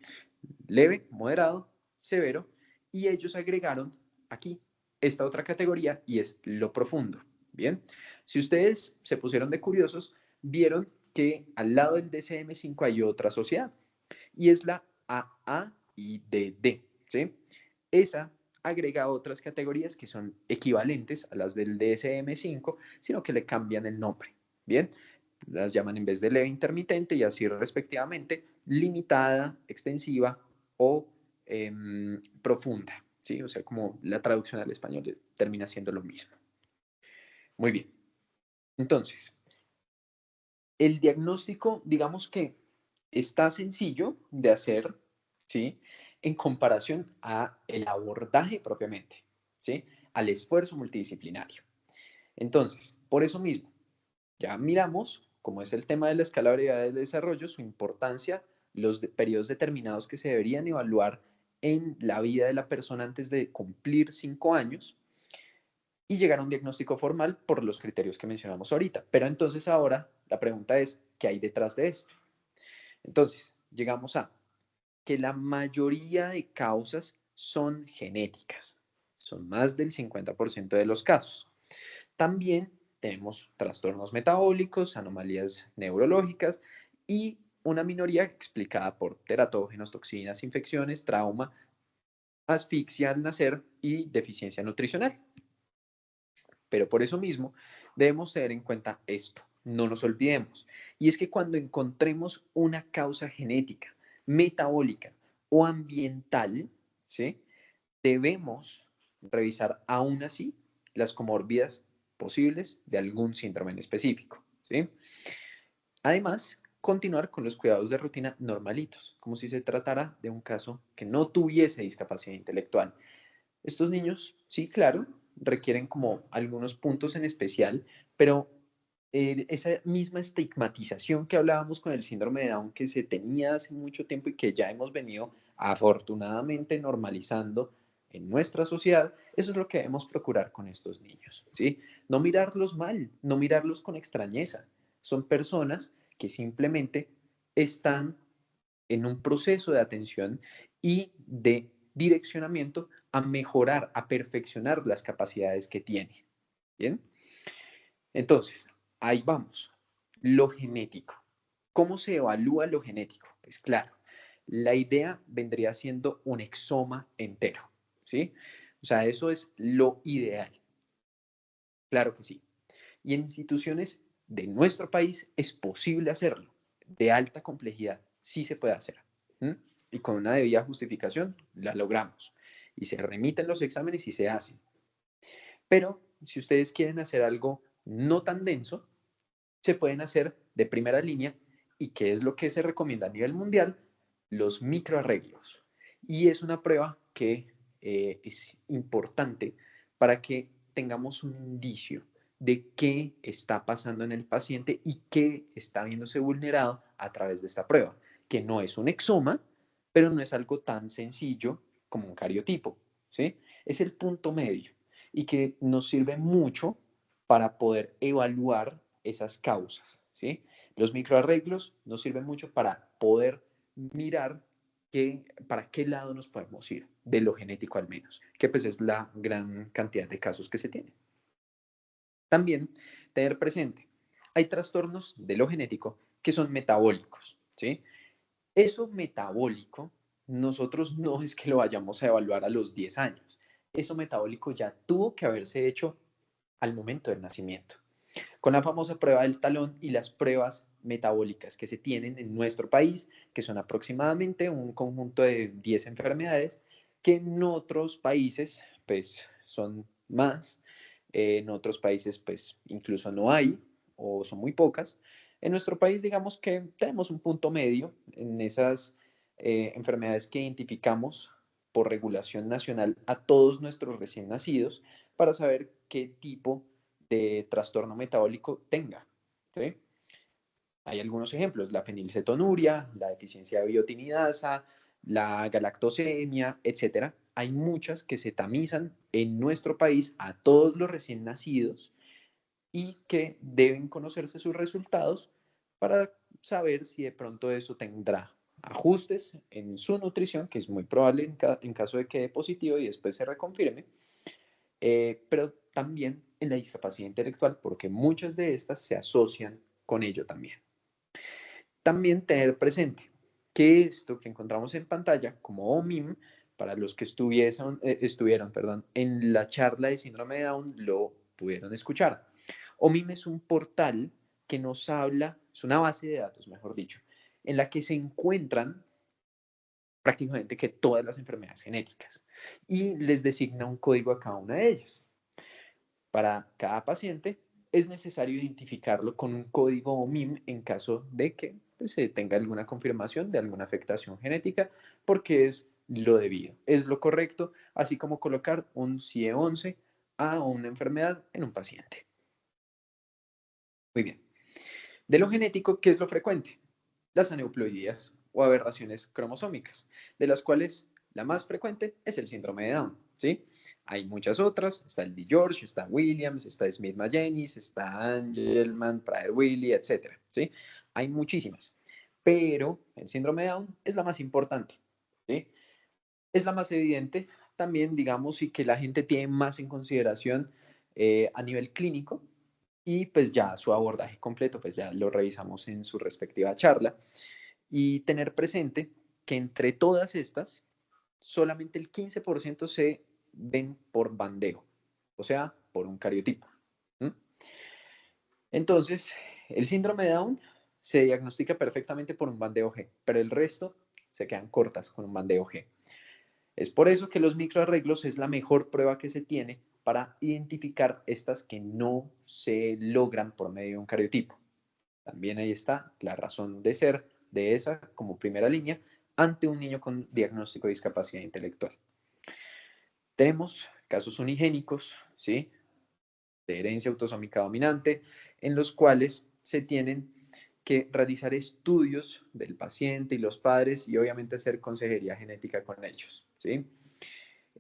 Leve, moderado, severo, y ellos agregaron aquí esta otra categoría y es lo profundo. Bien, si ustedes se pusieron de curiosos, vieron que al lado del DCM5 hay otra sociedad y es la AA y DD, ¿sí? Esa agrega otras categorías que son equivalentes a las del DSM-5, sino que le cambian el nombre, ¿bien? Las llaman en vez de leve intermitente y así respectivamente, limitada, extensiva o profunda, ¿sí? O sea, como la traducción al español termina siendo lo mismo. Muy bien. Entonces, el diagnóstico, digamos que está sencillo de hacer, ¿sí? En comparación a el abordaje propiamente, ¿sí? Al esfuerzo multidisciplinario. Entonces, por eso mismo, ya miramos cómo es el tema de la escala variable del desarrollo, su importancia, los periodos determinados que se deberían evaluar en la vida de la persona antes de cumplir 5 años y llegar a un diagnóstico formal por los criterios que mencionamos ahorita. Pero entonces ahora la pregunta es, ¿qué hay detrás de esto? Entonces, llegamos a que la mayoría de causas son genéticas, son más del 50% de los casos. También tenemos trastornos metabólicos, anomalías neurológicas y una minoría explicada por teratógenos, toxinas, infecciones, trauma, asfixia al nacer y deficiencia nutricional. Pero por eso mismo debemos tener en cuenta esto, no nos olvidemos. Y es que cuando encontremos una causa genética, metabólica o ambiental, ¿sí? Debemos revisar aún así las comorbilidades posibles de algún síndrome en específico, ¿sí? Además, continuar con los cuidados de rutina normalitos, como si se tratara de un caso que no tuviese discapacidad intelectual. Estos niños, sí, claro, requieren como algunos puntos en especial, pero esa misma estigmatización que hablábamos con el síndrome de Down que se tenía hace mucho tiempo y que ya hemos venido afortunadamente normalizando en nuestra sociedad, eso es lo que debemos procurar con estos niños, ¿sí? No mirarlos mal, no mirarlos con extrañeza. Son personas que simplemente están en un proceso de atención y de direccionamiento a mejorar, a perfeccionar las capacidades que tiene. ¿Bien? Entonces, ahí vamos. Lo genético. ¿Cómo se evalúa lo genético? Pues claro, la idea vendría siendo un exoma entero, ¿sí? O sea, eso es lo ideal. Claro que sí. Y en instituciones de nuestro país es posible hacerlo, de alta complejidad, sí se puede hacer. ¿Mm? Y con una debida justificación la logramos. Y se remiten los exámenes y se hacen. Pero si ustedes quieren hacer algo no tan denso, se pueden hacer de primera línea y qué es lo que se recomienda a nivel mundial, los microarreglos. Y es una prueba que es importante para que tengamos un indicio de qué está pasando en el paciente y qué está viéndose vulnerado a través de esta prueba, que no es un exoma, pero no es algo tan sencillo como un cariotipo, ¿sí? Es el punto medio y que nos sirve mucho para poder evaluar esas causas, ¿sí? Los microarreglos nos sirven mucho para poder mirar para qué lado nos podemos ir, de lo genético al menos, que pues es la gran cantidad de casos que se tienen. También tener presente, hay trastornos de lo genético que son metabólicos, ¿sí? Eso metabólico, nosotros no es que lo vayamos a evaluar a los 10 años. Eso metabólico ya tuvo que haberse hecho al momento del nacimiento, con la famosa prueba del talón y las pruebas metabólicas que se tienen en nuestro país, que son aproximadamente un conjunto de 10 enfermedades, que en otros países pues son más, en otros países pues incluso no hay o son muy pocas. En nuestro país digamos que tenemos un punto medio en esas enfermedades que identificamos por regulación nacional a todos nuestros recién nacidos para saber qué tipo de trastorno metabólico tenga, ¿sí? Hay algunos ejemplos, la fenilcetonuria, la deficiencia de biotinidasa, la galactosemia, etcétera. Hay muchas que se tamizan en nuestro país a todos los recién nacidos y que deben conocerse sus resultados para saber si de pronto eso tendrá ajustes en su nutrición, que es muy probable en caso de que dé positivo y después se reconfirme, pero también en la discapacidad intelectual, porque muchas de estas se asocian con ello también. También tener presente que esto que encontramos en pantalla, como OMIM, para los que estuvieron en la charla de síndrome de Down, lo pudieron escuchar. OMIM es un portal que nos habla, es una base de datos, mejor dicho, en la que se encuentran prácticamente que todas las enfermedades genéticas y les designa un código a cada una de ellas. Para cada paciente es necesario identificarlo con un código OMIM en caso de que pues, se tenga alguna confirmación de alguna afectación genética, porque es lo debido, es lo correcto, así como colocar un CIE-11 a una enfermedad en un paciente. Muy bien. De lo genético, ¿qué es lo frecuente? Las aneuploidías o aberraciones cromosómicas, de las cuales la más frecuente es el síndrome de Down, ¿sí? Hay muchas otras, está el de George, está Williams, está Smith-Magenis, está Angelman, Prader-Willi, etcétera, ¿sí? Hay muchísimas, pero el síndrome de Down es la más importante, ¿sí? Es la más evidente también, digamos, y que la gente tiene más en consideración a nivel clínico, y pues ya su abordaje completo, pues ya lo revisamos en su respectiva charla, y tener presente que entre todas estas, solamente el 15% se ven por bandeo, o sea, por un cariotipo. ¿Mm? Entonces, el síndrome de Down se diagnostica perfectamente por un bandeo G, pero el resto se quedan cortas con un bandeo G. Es por eso que los microarreglos es la mejor prueba que se tiene para identificar estas que no se logran por medio de un cariotipo. También ahí está la razón de ser de esa como primera línea ante un niño con diagnóstico de discapacidad intelectual. Tenemos casos unigénicos, ¿sí?, de herencia autosómica dominante, en los cuales se tienen que realizar estudios del paciente y los padres y obviamente hacer consejería genética con ellos, ¿sí?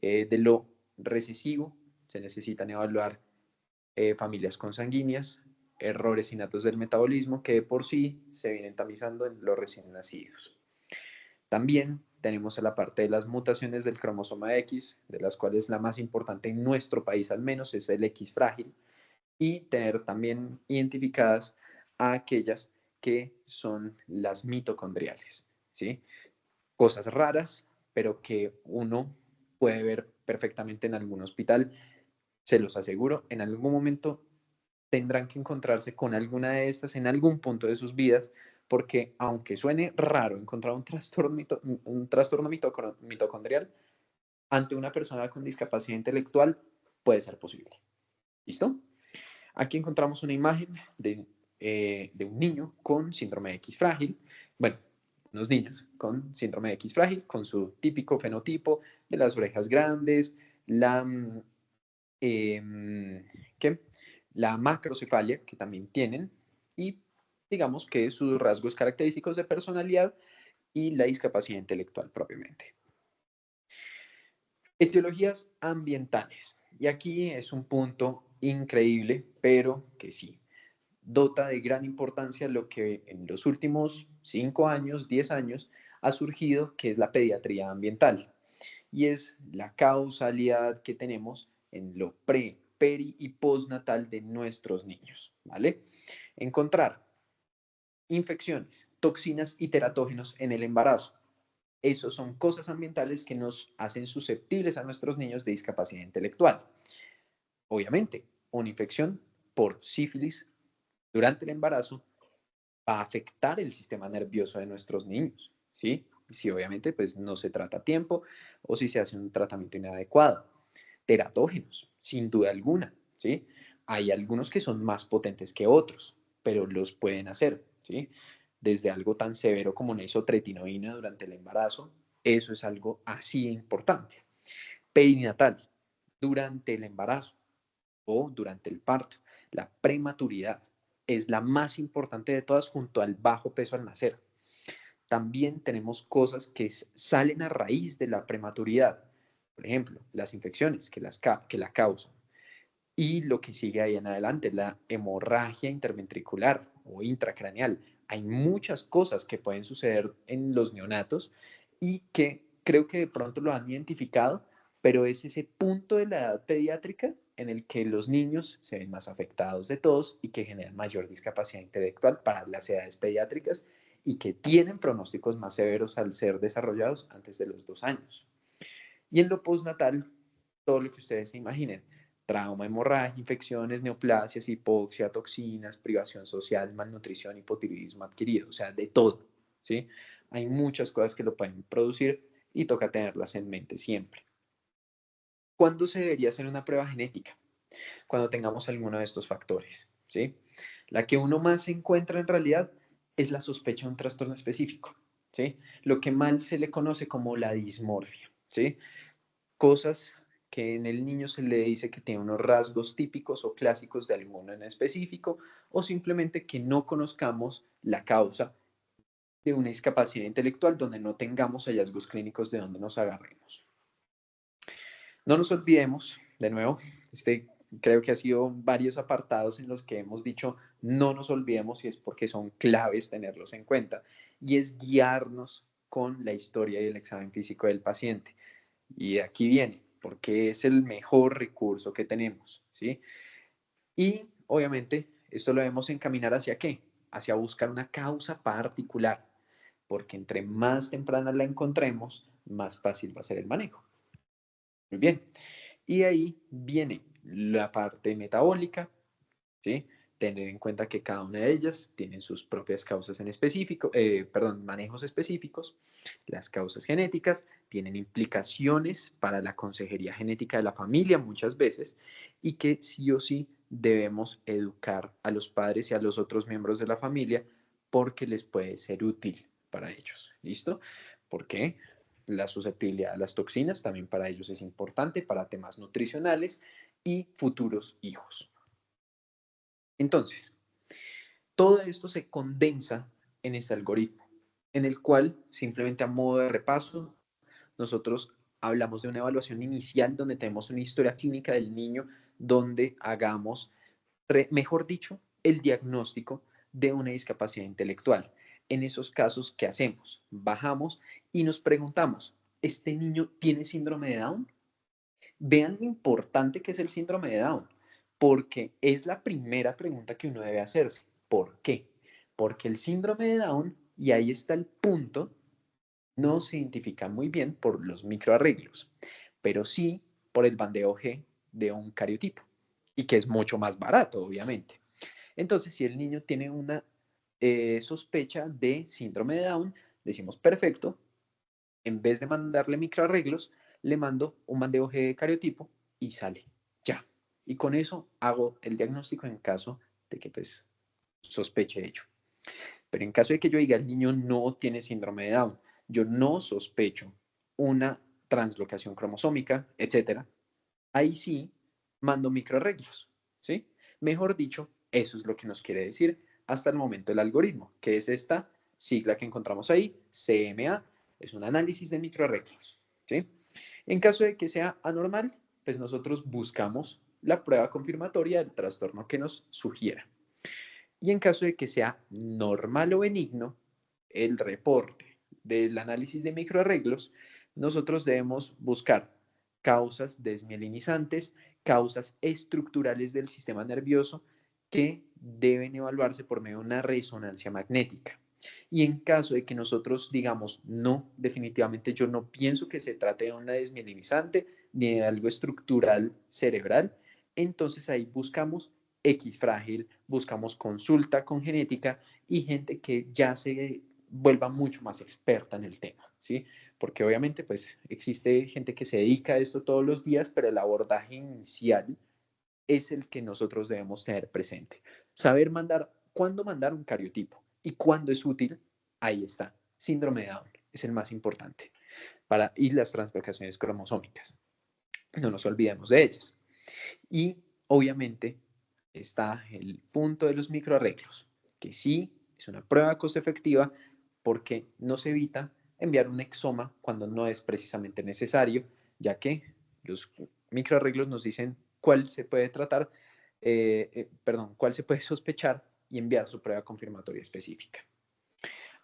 De lo recesivo se necesitan evaluar familias consanguíneas, errores innatos del metabolismo que de por sí se vienen tamizando en los recién nacidos. También tenemos a la parte de las mutaciones del cromosoma X, de las cuales la más importante en nuestro país al menos es el X frágil, y tener también identificadas a aquellas que son las mitocondriales, ¿sí? Cosas raras, pero que uno puede ver perfectamente en algún hospital, se los aseguro, en algún momento tendrán que encontrarse con alguna de estas en algún punto de sus vidas, porque aunque suene raro encontrar un trastorno mitocondrial, ante una persona con discapacidad intelectual puede ser posible. ¿Listo? Aquí encontramos una imagen de un niño con síndrome de X frágil. Bueno, unos niños con síndrome de X frágil, con su típico fenotipo de las orejas grandes, la, ¿qué? La macrocefalia, que también tienen, y digamos que sus rasgos característicos de personalidad y la discapacidad intelectual propiamente. Etiologías ambientales. Y aquí es un punto increíble, pero que sí, dota de gran importancia lo que en los últimos 5 años, 10 años, ha surgido, que es la pediatría ambiental. Y es la causalidad que tenemos en lo pre, peri y postnatal de nuestros niños, ¿vale? Encontrar infecciones, toxinas y teratógenos en el embarazo. Esos son cosas ambientales que nos hacen susceptibles a nuestros niños de discapacidad intelectual. Obviamente, una infección por sífilis durante el embarazo va a afectar el sistema nervioso de nuestros niños, ¿sí? Si obviamente pues no se trata a tiempo o si se hace un tratamiento inadecuado. Teratógenos, sin duda alguna, ¿sí? Hay algunos que son más potentes que otros, pero los pueden hacer, ¿sí? Desde algo tan severo como una isotretinoína durante el embarazo, eso es algo así importante. Perinatal, durante el embarazo o durante el parto. La prematuridad es la más importante de todas junto al bajo peso al nacer. También tenemos cosas que salen a raíz de la prematuridad. Por ejemplo, las infecciones que la causan. Y lo que sigue ahí en adelante, la hemorragia interventricular o intracraneal. Hay muchas cosas que pueden suceder en los neonatos y que creo que de pronto lo han identificado, pero es ese punto de la edad pediátrica en el que los niños se ven más afectados de todos y que generan mayor discapacidad intelectual para las edades pediátricas y que tienen pronósticos más severos al ser desarrollados antes de los 2 años. Y en lo postnatal, todo lo que ustedes se imaginen: trauma, hemorragia, infecciones, neoplasias, hipoxia, toxinas, privación social, malnutrición, hipotiroidismo adquirido, o sea, de todo, ¿sí? Hay muchas cosas que lo pueden producir y toca tenerlas en mente siempre. ¿Cuándo se debería hacer una prueba genética? Cuando tengamos alguno de estos factores, ¿sí? La que uno más se encuentra en realidad es la sospecha de un trastorno específico, ¿sí? Lo que mal se le conoce como la dismorfia, ¿sí? Cosas que en el niño se le dice que tiene unos rasgos típicos o clásicos de alguno en específico, o simplemente que no conozcamos la causa de una discapacidad intelectual donde no tengamos hallazgos clínicos de donde nos agarremos. No nos olvidemos, de nuevo, creo que ha sido varios apartados en los que hemos dicho no nos olvidemos, y es porque son claves tenerlos en cuenta, y es guiarnos con la historia y el examen físico del paciente. Y aquí viene, porque es el mejor recurso que tenemos, ¿sí? Y obviamente esto lo debemos encaminar hacia qué? Hacia buscar una causa particular, porque entre más temprana la encontremos, más fácil va a ser el manejo. Muy bien. Y ahí viene la parte metabólica, ¿sí? tener en cuenta que cada una de ellas tienen sus propias causas en específico, manejos específicos. Las causas genéticas tienen implicaciones para la consejería genética de la familia muchas veces y que sí o sí debemos educar a los padres y a los otros miembros de la familia porque les puede ser útil para ellos. ¿Listo? ¿Por qué? La susceptibilidad a las toxinas también para ellos es importante para temas nutricionales y futuros hijos. Entonces, todo esto se condensa en este algoritmo, en el cual, simplemente a modo de repaso, nosotros hablamos de una evaluación inicial donde tenemos una historia clínica del niño, donde hagamos, mejor dicho, el diagnóstico de una discapacidad intelectual. En esos casos, ¿qué hacemos? Bajamos y nos preguntamos, ¿este niño tiene síndrome de Down? Vean lo importante que es el síndrome de Down, porque es la primera pregunta que uno debe hacerse. ¿Por qué? Porque el síndrome de Down, y ahí está el punto, no se identifica muy bien por los microarreglos, pero sí por el bandeo G de un cariotipo, y que es mucho más barato, obviamente. Entonces, si el niño tiene una sospecha de síndrome de Down, decimos, perfecto, en vez de mandarle microarreglos, le mando un bandeo G de cariotipo y sale ya. Y con eso hago el diagnóstico en caso de que pues sospeche ello. Pero en caso de que yo diga el niño no tiene síndrome de Down, yo no sospecho una translocación cromosómica, etcétera, ahí sí mando microarreglos, ¿sí? Mejor dicho, eso es lo que nos quiere decir hasta el momento el algoritmo, que es esta sigla que encontramos ahí, CMA, es un análisis de microarreglos, ¿sí? En caso de que sea anormal, pues nosotros buscamos la prueba confirmatoria del trastorno que nos sugiera. Y en caso de que sea normal o benigno, el reporte del análisis de microarreglos, nosotros debemos buscar causas desmielinizantes, causas estructurales del sistema nervioso que deben evaluarse por medio de una resonancia magnética. Y en caso de que nosotros digamos, no, definitivamente yo no pienso que se trate de una desmielinizante ni de algo estructural cerebral, entonces ahí buscamos X frágil, buscamos consulta con genética y gente que ya se vuelva mucho más experta en el tema, ¿sí? Porque obviamente pues existe gente que se dedica a esto todos los días, pero el abordaje inicial es el que nosotros debemos tener presente. Saber cuándo mandar un cariotipo y cuándo es útil, ahí está. Síndrome de Down es el más importante y las translocaciones cromosómicas. No nos olvidemos de ellas. Y obviamente está el punto de los microarreglos, que sí es una prueba costo efectiva porque nos evita enviar un exoma cuando no es precisamente necesario, ya que los microarreglos nos dicen cuál se puede tratar, cuál se puede sospechar y enviar su prueba confirmatoria específica.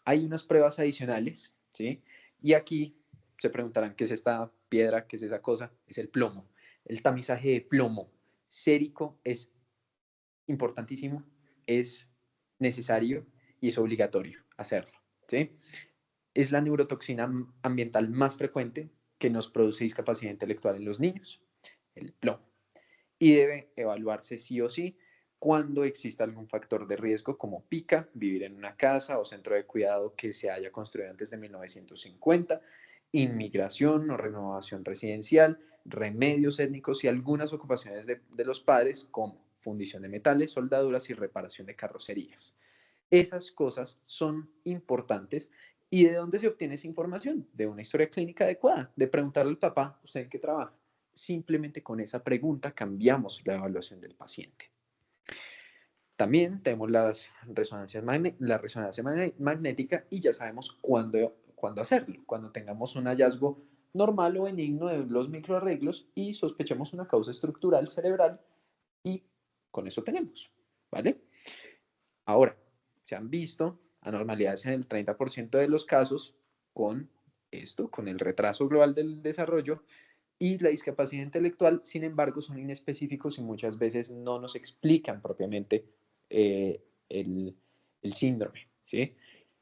Hay unas pruebas adicionales, ¿sí? Y aquí se preguntarán qué es esta piedra, qué es esa cosa, es el plomo. El tamizaje de plomo sérico es importantísimo, es necesario y es obligatorio hacerlo, ¿sí? Es la neurotoxina ambiental más frecuente que nos produce discapacidad intelectual en los niños, el plomo. Y debe evaluarse sí o sí cuando exista algún factor de riesgo como pica, vivir en una casa o centro de cuidado que se haya construido antes de 1950, inmigración o renovación residencial, remedios étnicos y algunas ocupaciones de los padres como fundición de metales, soldaduras y reparación de carrocerías. Esas cosas son importantes. ¿Y de dónde se obtiene esa información? De una historia clínica adecuada, de preguntarle al papá, ¿usted en qué trabaja? Simplemente con esa pregunta cambiamos la evaluación del paciente. También tenemos la resonancia magnética y ya sabemos cuándo hacerlo, cuando tengamos un hallazgo normal o benigno de los microarreglos y sospechemos una causa estructural cerebral y con eso tenemos, ¿vale? Ahora, se han visto anormalidades en el 30% de los casos con esto, con el retraso global del desarrollo y la discapacidad intelectual, sin embargo, son inespecíficos y muchas veces no nos explican propiamente el síndrome, ¿sí?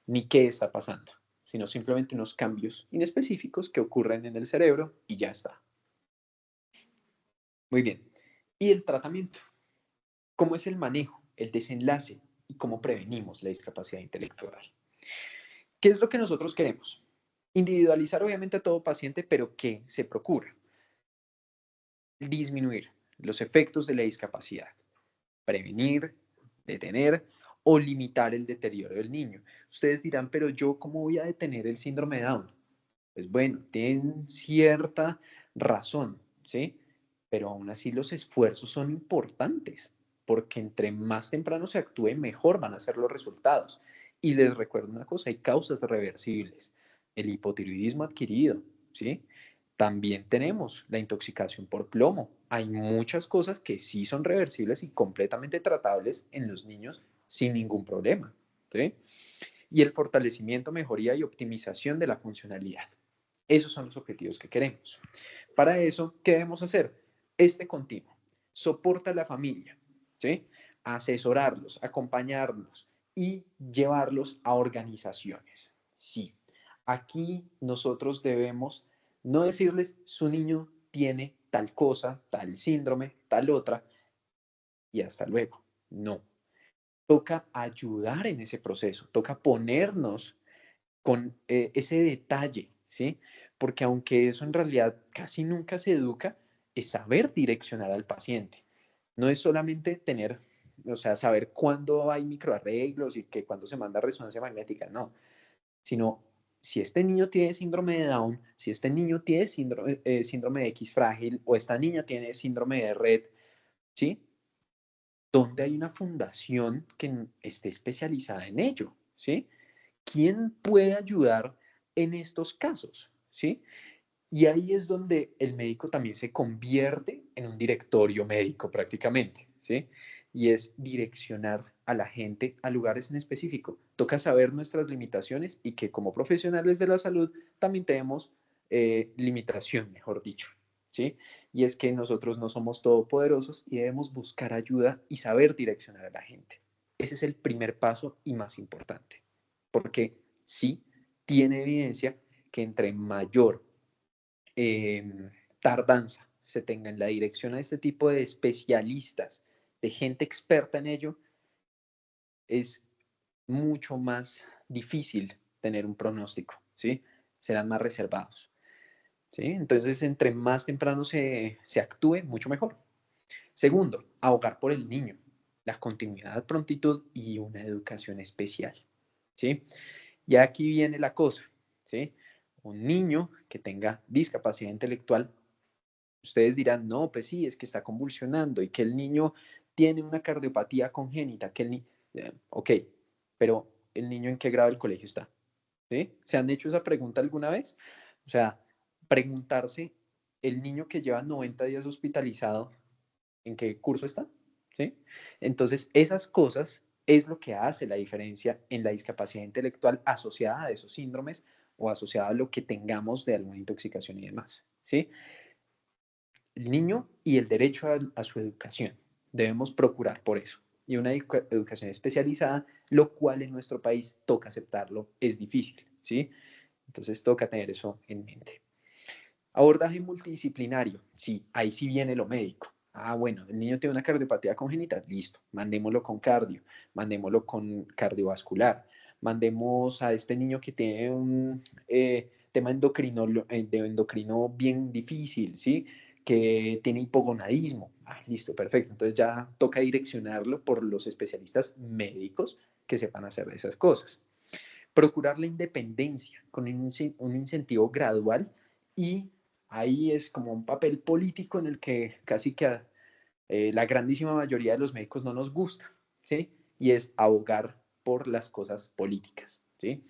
Ni qué está pasando, sino simplemente unos cambios inespecíficos que ocurren en el cerebro y ya está. Muy bien. ¿Y el tratamiento? ¿Cómo es el manejo? el desenlace y cómo prevenimos la discapacidad intelectual. ¿Qué es lo que nosotros queremos? Individualizar obviamente a todo paciente, pero ¿qué se procura? Disminuir los efectos de la discapacidad, prevenir, detener o limitar el deterioro del niño. Ustedes dirán, pero yo, ¿cómo voy a detener el síndrome de Down? Pues bueno, tienen cierta razón, ¿sí? Pero aún así los esfuerzos son importantes, porque entre más temprano se actúe, mejor van a ser los resultados. Y les recuerdo una cosa, hay causas reversibles. El hipotiroidismo adquirido, ¿sí? También tenemos la intoxicación por plomo. Hay muchas cosas que sí son reversibles y completamente tratables en los niños sin ningún problema, ¿sí? Y el fortalecimiento, mejoría y optimización de la funcionalidad. Esos son los objetivos que queremos. Para eso, ¿qué debemos hacer? Este continuo. Soporta a la familia, ¿sí? Asesorarlos, acompañarlos y llevarlos a organizaciones. Sí, aquí nosotros debemos no decirles su niño tiene tal cosa, tal síndrome, tal otra y hasta luego. No. Toca ayudar en ese proceso, toca ponernos con ese detalle, ¿sí? Porque aunque eso en realidad casi nunca se educa, es saber direccionar al paciente. No es solamente tener, o sea, saber cuándo hay microarreglos y que cuándo se manda resonancia magnética, no, sino si este niño tiene síndrome de Down, si este niño tiene síndrome de X frágil o esta niña tiene síndrome de Rett, ¿sí? ¿Dónde hay una fundación que esté especializada en ello? ¿Sí? ¿Quién puede ayudar en estos casos? ¿Sí? Y ahí es donde el médico también se convierte en un directorio médico prácticamente, ¿sí? Y es direccionar a la gente a lugares en específico. Toca saber nuestras limitaciones y que como profesionales de la salud también tenemos limitación, mejor dicho, ¿sí? Y es que nosotros no somos todopoderosos y debemos buscar ayuda y saber direccionar a la gente. Ese es el primer paso y más importante, porque sí tiene evidencia que entre mayor tardanza se tenga en la dirección a este tipo de especialistas, de gente experta en ello, es mucho más difícil tener un pronóstico, ¿sí? Serán más reservados, ¿sí? Entonces, entre más temprano se actúe, mucho mejor. Segundo, abogar por el niño, la continuidad, prontitud y una educación especial, ¿sí? Y aquí viene la cosa, ¿sí? Un niño que tenga discapacidad intelectual, ustedes dirán, no, pues sí, es que está convulsionando y que el niño tiene una cardiopatía congénita, que el niño, ok, pero ¿el niño en qué grado del colegio está? ¿Sí? ¿Se han hecho esa pregunta alguna vez? O sea, preguntarse, el niño que lleva 90 días hospitalizado, ¿en qué curso está? ¿Sí? Entonces, esas cosas es lo que hace la diferencia en la discapacidad intelectual asociada a esos síndromes o asociada a lo que tengamos de alguna intoxicación y demás, ¿sí? El niño y el derecho a su educación. Debemos procurar por eso. Y una educación especializada, lo cual en nuestro país toca aceptarlo, es difícil, ¿sí? Entonces toca tener eso en mente. Abordaje multidisciplinario, sí, ahí sí viene lo médico. Ah, bueno, el niño tiene una cardiopatía congénita, listo, mandémoslo con cardio, mandémoslo con cardiovascular, mandemos a este niño que tiene un tema endocrino, de endocrino bien difícil, ¿sí? Que tiene hipogonadismo. Ah, listo, perfecto. Entonces ya toca direccionarlo por los especialistas médicos que sepan hacer esas cosas. Procurar la independencia con un incentivo gradual y ahí es como un papel político en el que casi que la grandísima mayoría de los médicos no nos gusta, ¿sí? Y es abogar por las cosas políticas, ¿sí?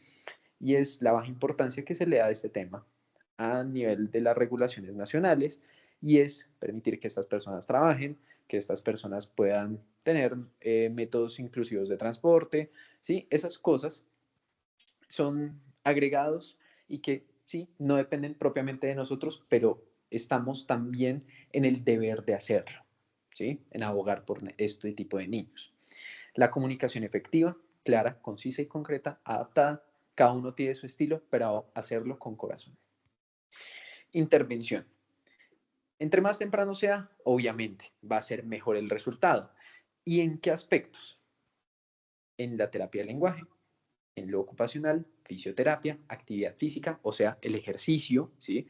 Y es la baja importancia que se le da a este tema a nivel de las regulaciones nacionales y es permitir que estas personas trabajen, que estas personas puedan tener métodos inclusivos de transporte, ¿sí? Esas cosas son agregados y que sí, no dependen propiamente de nosotros, pero estamos también en el deber de hacerlo, ¿sí? En abogar por este tipo de niños. La comunicación efectiva, clara, concisa y concreta, adaptada. Cada uno tiene su estilo, pero hacerlo con corazón. Intervención. Entre más temprano sea, obviamente, va a ser mejor el resultado. ¿Y en qué aspectos? en la terapia del lenguaje, en lo ocupacional, fisioterapia, actividad física, o sea, el ejercicio, ¿sí?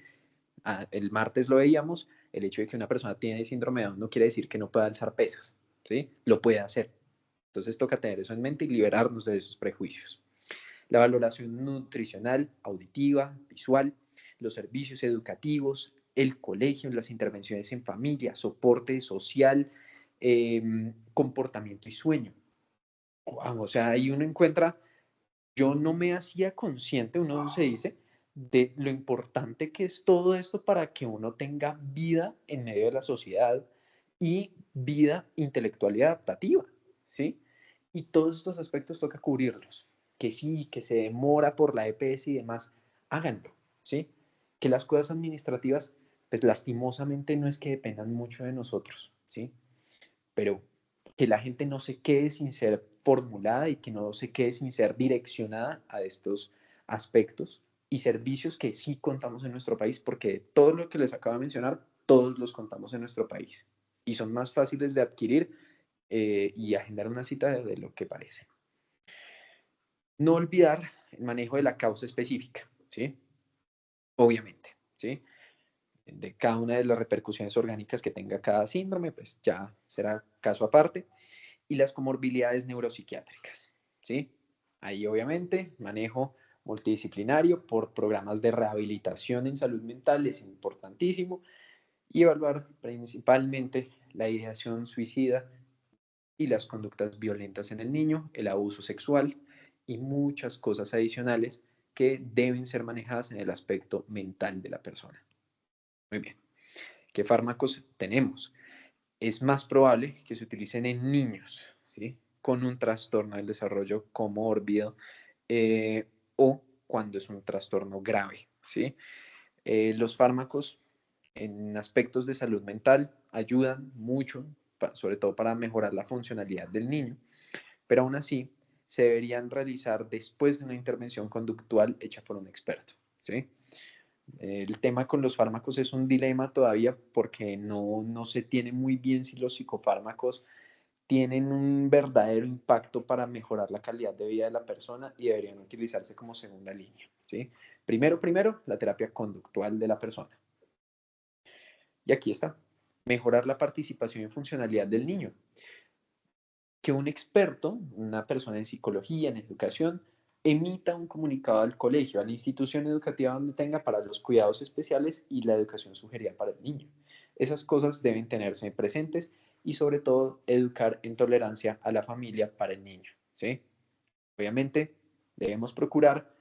El martes lo veíamos, el hecho de que una persona tiene síndrome de Down no quiere decir que no pueda alzar pesas, ¿sí? Lo puede hacer. Entonces toca tener eso en mente y liberarnos de esos prejuicios. La valoración nutricional, auditiva, visual, los servicios educativos, el colegio, las intervenciones en familia, soporte social, comportamiento y sueño. Wow, o sea, ahí uno encuentra, yo no me hacía consciente, uno se dice, de lo importante que es todo esto para que uno tenga vida en medio de la sociedad y vida intelectual y adaptativa, ¿sí? Y todos estos aspectos toca cubrirlos. Que sí, que se demora por la EPS y demás, háganlo, ¿sí? Que las cosas administrativas, pues lastimosamente no es que dependan mucho de nosotros, ¿sí? Pero que la gente no se quede sin ser formulada y que no se quede sin ser direccionada a estos aspectos y servicios que sí contamos en nuestro país, porque todo lo que les acabo de mencionar, todos los contamos en nuestro país y son más fáciles de adquirir y agendar una cita de lo que parece. No olvidar el manejo de la causa específica, ¿sí? Obviamente, ¿sí? De cada una de las repercusiones orgánicas que tenga cada síndrome, pues ya será caso aparte. Y las comorbilidades neuropsiquiátricas, ¿sí? Ahí obviamente manejo multidisciplinario por programas de rehabilitación en salud mental es importantísimo y evaluar principalmente la ideación suicida y las conductas violentas en el niño, el abuso sexual y muchas cosas adicionales que deben ser manejadas en el aspecto mental de la persona. Muy bien. ¿Qué fármacos tenemos? Es más probable que se utilicen en niños, ¿sí? Con un trastorno del desarrollo comórbido o cuando es un trastorno grave, ¿sí? Los fármacos en aspectos de salud mental ayudan mucho, sobre todo para mejorar la funcionalidad del niño, pero aún así se deberían realizar después de una intervención conductual hecha por un experto, ¿sí? El tema con los fármacos es un dilema todavía porque no se tiene muy bien si los psicofármacos tienen un verdadero impacto para mejorar la calidad de vida de la persona y deberían utilizarse como segunda línea, ¿sí? Primero, la terapia conductual de la persona. Y aquí está, mejorar la participación y funcionalidad del niño. Que un experto, una persona en psicología, en educación, emita un comunicado al colegio, a la institución educativa donde tenga para los cuidados especiales y la educación sugerida para el niño. Esas cosas deben tenerse presentes y sobre todo educar en tolerancia a la familia para el niño, ¿sí? Obviamente debemos procurar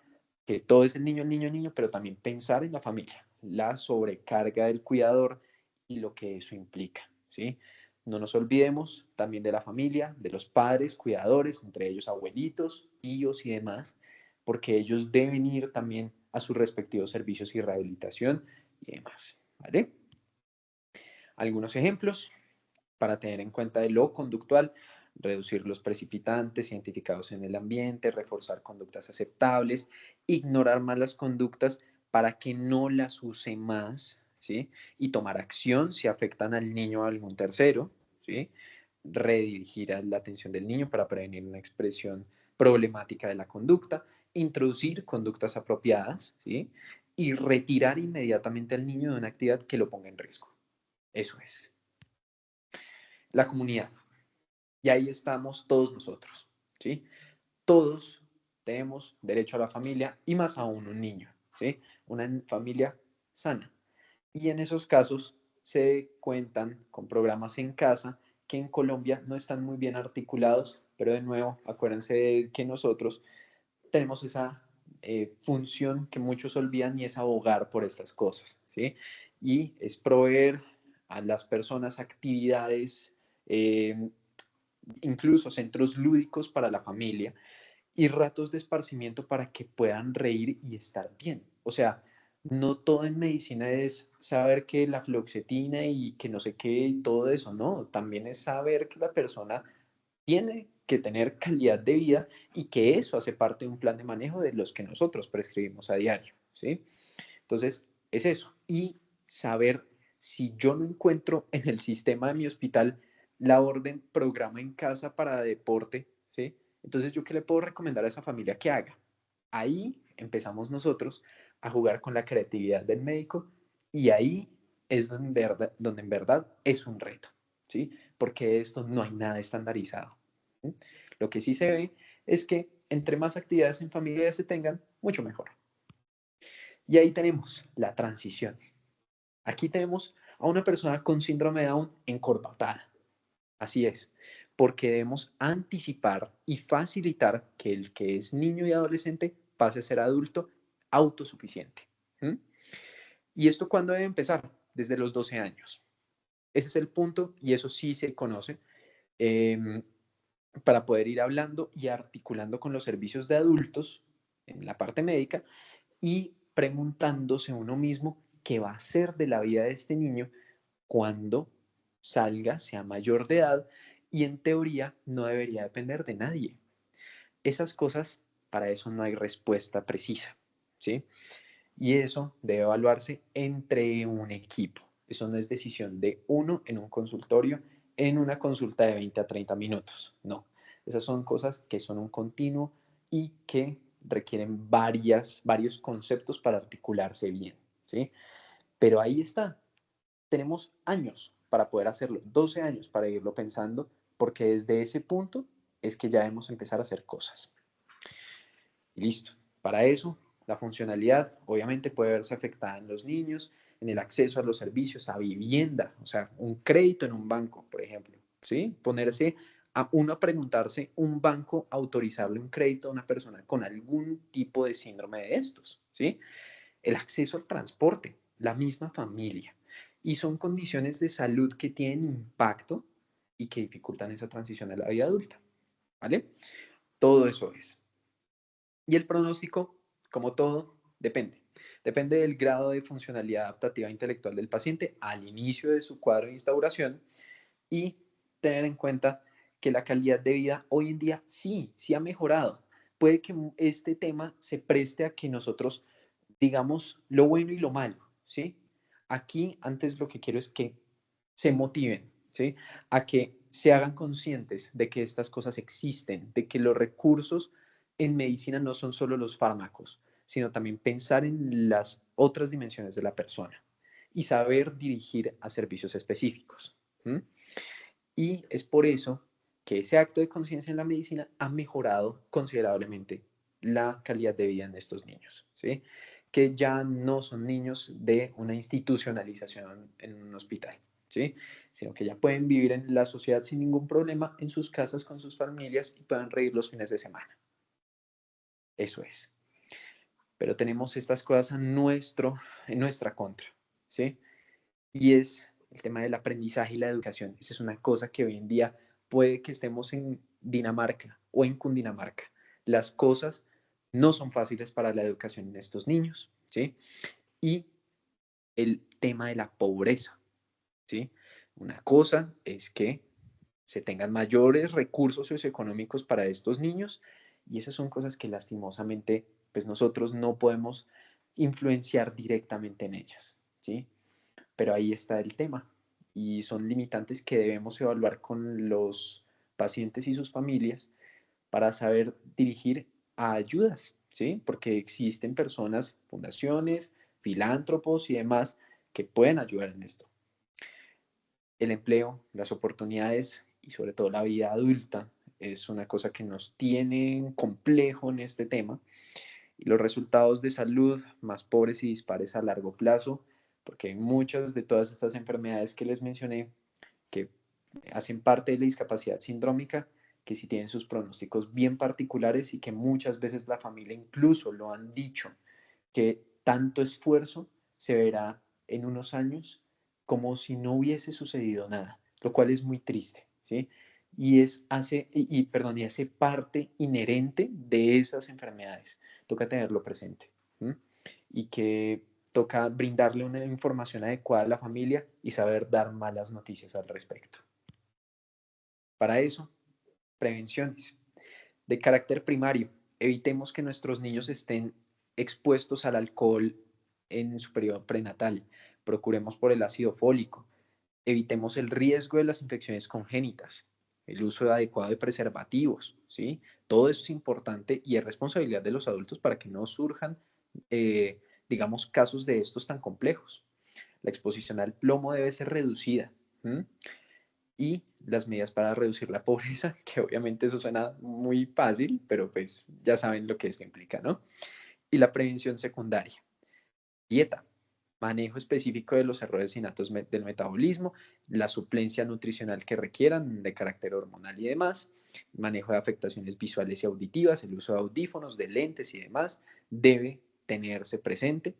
que todo es el niño, el niño, el niño, pero también pensar en la familia, la sobrecarga del cuidador y lo que eso implica, ¿sí? No nos olvidemos también de la familia, de los padres, cuidadores, entre ellos abuelitos, tíos y demás, porque ellos deben ir también a sus respectivos servicios y rehabilitación y demás, ¿vale? Algunos ejemplos para tener en cuenta de lo conductual, reducir los precipitantes identificados en el ambiente, reforzar conductas aceptables, ignorar malas conductas para que no las use más, ¿sí? Y tomar acción si afectan al niño o a algún tercero, ¿sí? Redirigir la atención del niño para prevenir una expresión problemática de la conducta, introducir conductas apropiadas, ¿sí? Y retirar inmediatamente al niño de una actividad que lo ponga en riesgo. Eso es. La comunidad. Y ahí estamos todos nosotros, ¿sí? Todos tenemos derecho a la familia y más aún un niño, ¿sí? Una familia sana. Y en esos casos se cuentan con programas en casa que en Colombia no están muy bien articulados, pero de nuevo, acuérdense que nosotros tenemos esa función que muchos olvidan y es abogar por estas cosas, ¿sí? Y es proveer a las personas actividades incluso centros lúdicos para la familia y ratos de esparcimiento para que puedan reír y estar bien. O sea, no todo en medicina es saber que la fluoxetina y que no sé qué y todo eso, no, también es saber que la persona tiene que tener calidad de vida y que eso hace parte de un plan de manejo de los que nosotros prescribimos a diario, ¿sí? Entonces, es eso. Y saber si yo no encuentro en el sistema de mi hospital la orden programa en casa para deporte, ¿sí? Entonces, ¿yo qué le puedo recomendar a esa familia que haga? Ahí empezamos nosotros a jugar con la creatividad del médico y ahí es donde en verdad es un reto, ¿sí? Porque de esto no hay nada estandarizado. ¿Sí? Lo que sí se ve es que entre más actividades en familia se tengan, mucho mejor. Y ahí tenemos la transición. Aquí tenemos a una persona con síndrome de Down encorbatada. Así es, porque debemos anticipar y facilitar que el que es niño y adolescente pase a ser adulto autosuficiente. ¿Mm? ¿Y esto cuándo debe empezar? Desde los 12 años. Ese es el punto y eso sí se conoce eh, para poder ir hablando y articulando con los servicios de adultos en la parte médica y preguntándose uno mismo qué va a ser de la vida de este niño cuando salga, sea mayor de edad y en teoría no debería depender de nadie. Esas cosas, para eso no hay respuesta precisa, ¿sí? Y eso debe evaluarse entre un equipo. Eso no es decisión de uno en un consultorio, en una consulta de 20 a 30 minutos. No, esas son cosas que son un continuo y que requieren varios conceptos para articularse bien, ¿sí? Pero ahí está, tenemos años para poder hacerlo, 12 años para irlo pensando, porque desde ese punto es que ya debemos empezar a hacer cosas. Y listo. Para eso, la funcionalidad obviamente puede verse afectada en los niños, en el acceso a los servicios, a vivienda, o sea, un crédito en un banco, por ejemplo, ¿sí? Ponerse a uno a preguntarse, un banco autorizarle un crédito a una persona con algún tipo de síndrome de estos, ¿sí? El acceso al transporte, la misma familia. Y son condiciones de salud que tienen impacto y que dificultan esa transición a la vida adulta, ¿vale? Todo eso es. Y el pronóstico, como todo, depende. Depende del grado de funcionalidad adaptativa intelectual del paciente al inicio de su cuadro de instauración y tener en cuenta que la calidad de vida hoy en día sí ha mejorado. Puede que este tema se preste a que nosotros digamos lo bueno y lo malo, ¿sí? Aquí antes lo que quiero es que se motiven, ¿sí? A que se hagan conscientes de que estas cosas existen, de que los recursos en medicina no son solo los fármacos, sino también pensar en las otras dimensiones de la persona y saber dirigir a servicios específicos. ¿M? Y es por eso que ese acto de conciencia en la medicina ha mejorado considerablemente la calidad de vida en estos niños, ¿sí? Que ya no son niños de una institucionalización en un hospital, ¿sí? Sino que ya pueden vivir en la sociedad sin ningún problema en sus casas con sus familias y puedan reír los fines de semana. Eso es. Pero tenemos estas cosas en nuestra contra, ¿sí? Y es el tema del aprendizaje y la educación. Esa es una cosa que hoy en día puede que estemos en Dinamarca o en Cundinamarca. Las cosas no son fáciles para la educación en estos niños, ¿sí? Y el tema de la pobreza, ¿sí? Una cosa es que se tengan mayores recursos socioeconómicos para estos niños y esas son cosas que lastimosamente pues nosotros no podemos influenciar directamente en ellas, ¿sí? Pero ahí está el tema y son limitantes que debemos evaluar con los pacientes y sus familias para saber dirigir a ayudas, ¿sí? Porque existen personas, fundaciones, filántropos y demás que pueden ayudar en esto. El empleo, las oportunidades y sobre todo la vida adulta es una cosa que nos tiene complejo en este tema y los resultados de salud más pobres y dispares a largo plazo, porque muchas de todas estas enfermedades que les mencioné, que hacen parte de la discapacidad sindrómica, que sí tienen sus pronósticos bien particulares y que muchas veces la familia incluso lo han dicho, que tanto esfuerzo se verá en unos años como si no hubiese sucedido nada, lo cual es muy triste, ¿sí? Y hace parte inherente de esas enfermedades. Toca tenerlo presente. ¿Sí? Y que toca brindarle una información adecuada a la familia y saber dar malas noticias al respecto. Para eso, prevenciones de carácter primario. Evitemos que nuestros niños estén expuestos al alcohol en su periodo prenatal. Procuremos por el ácido fólico. Evitemos el riesgo de las infecciones congénitas. el uso adecuado de preservativos, ¿sí? Todo eso es importante y es responsabilidad de los adultos para que no surjan, digamos, casos de estos tan complejos. La exposición al plomo debe ser reducida. ¿Mm? Y las medidas para reducir la pobreza, que obviamente eso suena muy fácil, pero pues ya saben lo que esto implica, ¿no? Y la prevención secundaria, dieta, manejo específico de los errores innatos del metabolismo, la suplencia nutricional que requieran de carácter hormonal y demás, manejo de afectaciones visuales y auditivas, el uso de audífonos, de lentes y demás, debe tenerse presente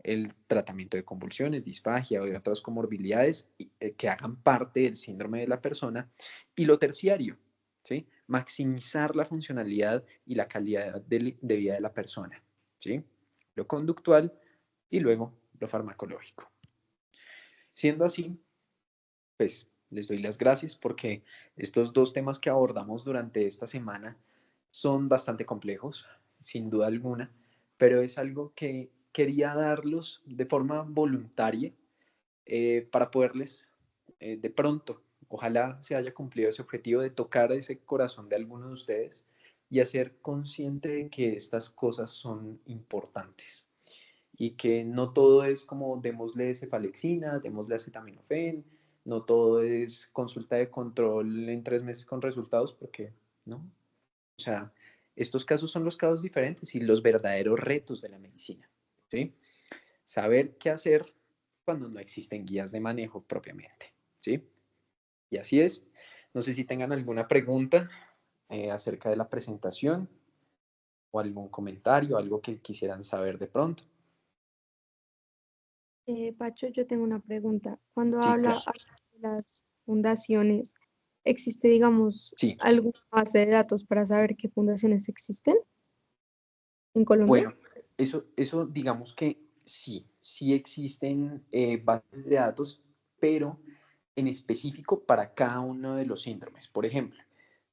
el tratamiento de convulsiones, disfagia o de otras comorbilidades que hagan parte del síndrome de la persona. Y lo terciario, ¿sí? Maximizar la funcionalidad y la calidad de vida de la persona, ¿sí? Lo conductual y luego lo farmacológico. Siendo así, pues les doy las gracias porque estos dos temas que abordamos durante esta semana son bastante complejos, sin duda alguna, pero es algo que quería darlos de forma voluntaria para poderles, de pronto, ojalá se haya cumplido ese objetivo de tocar ese corazón de alguno de ustedes y hacer consciente de que estas cosas son importantes y que no todo es como démosle cefalexina, démosle acetaminofén, no todo es consulta de control en 3 meses con resultados, porque no. O sea, estos casos son los casos diferentes y los verdaderos retos de la medicina, ¿sí? Saber qué hacer cuando no existen guías de manejo propiamente, ¿sí? Y así es. No sé si tengan alguna pregunta acerca de la presentación o algún comentario, algo que quisieran saber de pronto. Pacho, yo tengo una pregunta. Cuando Sí, claro. habla de las fundaciones, ¿existe, digamos, Sí, alguna base de datos para saber qué fundaciones existen en Colombia? bueno, eso digamos que sí, sí existen bases de datos, pero en específico para cada uno de los síndromes. Por ejemplo,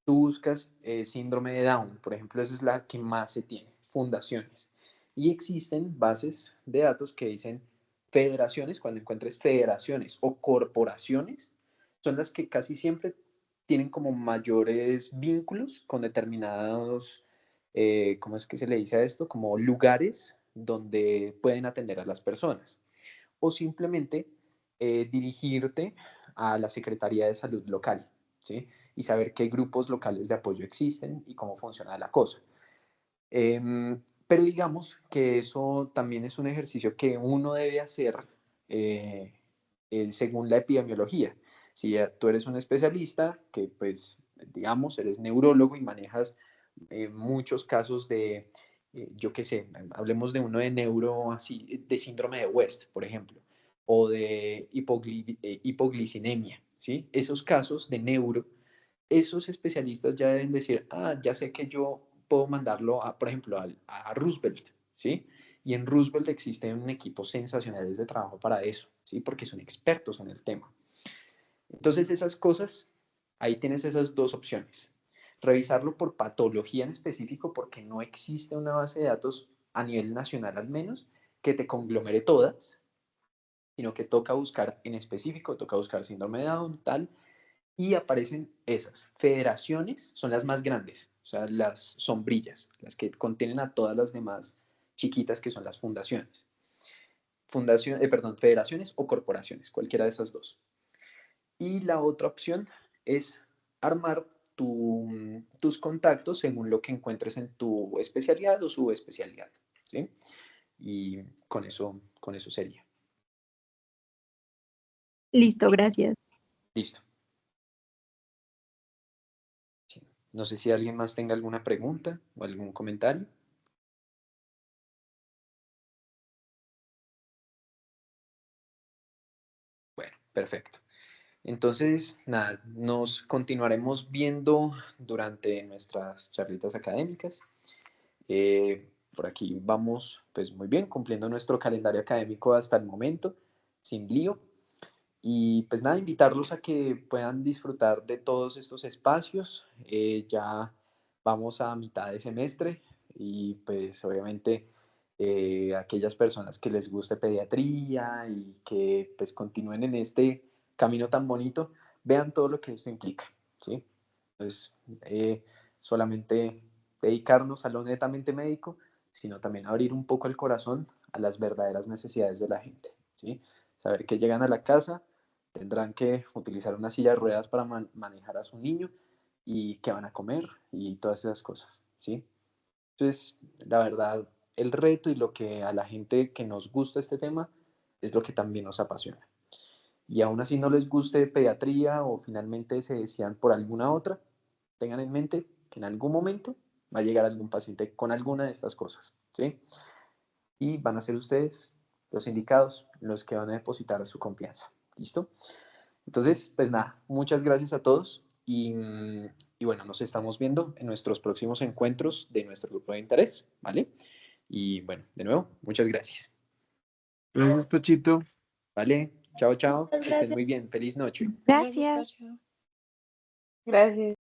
tú buscas síndrome de Down, por ejemplo, esa es la que más se tiene, fundaciones. Y existen bases de datos que dicen federaciones, cuando encuentres federaciones o corporaciones, son las que casi siempre tienen como mayores vínculos con determinados ¿cómo es que se le dice a esto? Como lugares donde pueden atender a las personas. O simplemente dirigirte a la Secretaría de Salud local, ¿sí? Y saber qué grupos locales de apoyo existen y cómo funciona la cosa. Pero digamos que eso también es un ejercicio que uno debe hacer eh, según la epidemiología. Si tú eres un especialista que, pues, digamos, eres neurólogo y manejas muchos casos de, yo qué sé, hablemos de uno de neuro así, de síndrome de West, por ejemplo, o de hipoglicemia, ¿sí? Esos casos de neuro, esos especialistas ya deben decir, ah, ya sé que yo puedo mandarlo, a, por ejemplo, a Roosevelt, ¿sí? Y en Roosevelt existe un equipo sensacional de trabajo para eso, ¿sí? Porque son expertos en el tema. Entonces, esas cosas, ahí tienes esas dos opciones. Revisarlo por patología en específico, porque no existe una base de datos a nivel nacional al menos que te conglomere todas, sino que toca buscar en específico, toca buscar síndrome de Down, tal, y aparecen esas. Federaciones son las más grandes, o sea, las sombrillas, las que contienen a todas las demás chiquitas que son las fundaciones. Perdón, federaciones o corporaciones, cualquiera de esas dos. Y la otra opción es armar tus contactos según lo que encuentres en tu especialidad o subespecialidad, ¿sí? Y con eso sería. Listo, gracias. Listo. Sí. No sé si alguien más tenga alguna pregunta o algún comentario. Bueno, perfecto. Entonces, nada, nos continuaremos viendo durante nuestras charlitas académicas. Por aquí vamos, pues muy bien, cumpliendo nuestro calendario académico hasta el momento, sin lío. Y pues nada, invitarlos a que puedan disfrutar de todos estos espacios. Ya vamos a mitad de semestre y pues obviamente aquellas personas que les guste pediatría y que pues continúen en este camino tan bonito, vean todo lo que esto implica, ¿sí? Entonces, solamente dedicarnos a lo netamente médico, sino también abrir un poco el corazón a las verdaderas necesidades de la gente, ¿sí? Saber que llegan a la casa, tendrán que utilizar una silla de ruedas para manejar a su niño y qué van a comer y todas esas cosas, ¿sí? Entonces, la verdad, el reto y lo que a la gente que nos gusta este tema es lo que también nos apasiona. Y aún así no les guste pediatría o finalmente se decidan por alguna otra, tengan en mente que en algún momento va a llegar algún paciente con alguna de estas cosas, ¿sí? Y van a ser ustedes los indicados, los que van a depositar su confianza, ¿listo? Entonces, pues nada, muchas gracias a todos y bueno, nos estamos viendo en nuestros próximos encuentros de nuestro grupo de interés, ¿vale? Y bueno, de nuevo, muchas gracias. Gracias, Pachito. ¿Vale? Chao, chao. Muchas Que estén gracias. muy bien. Feliz noche. Gracias. Gracias.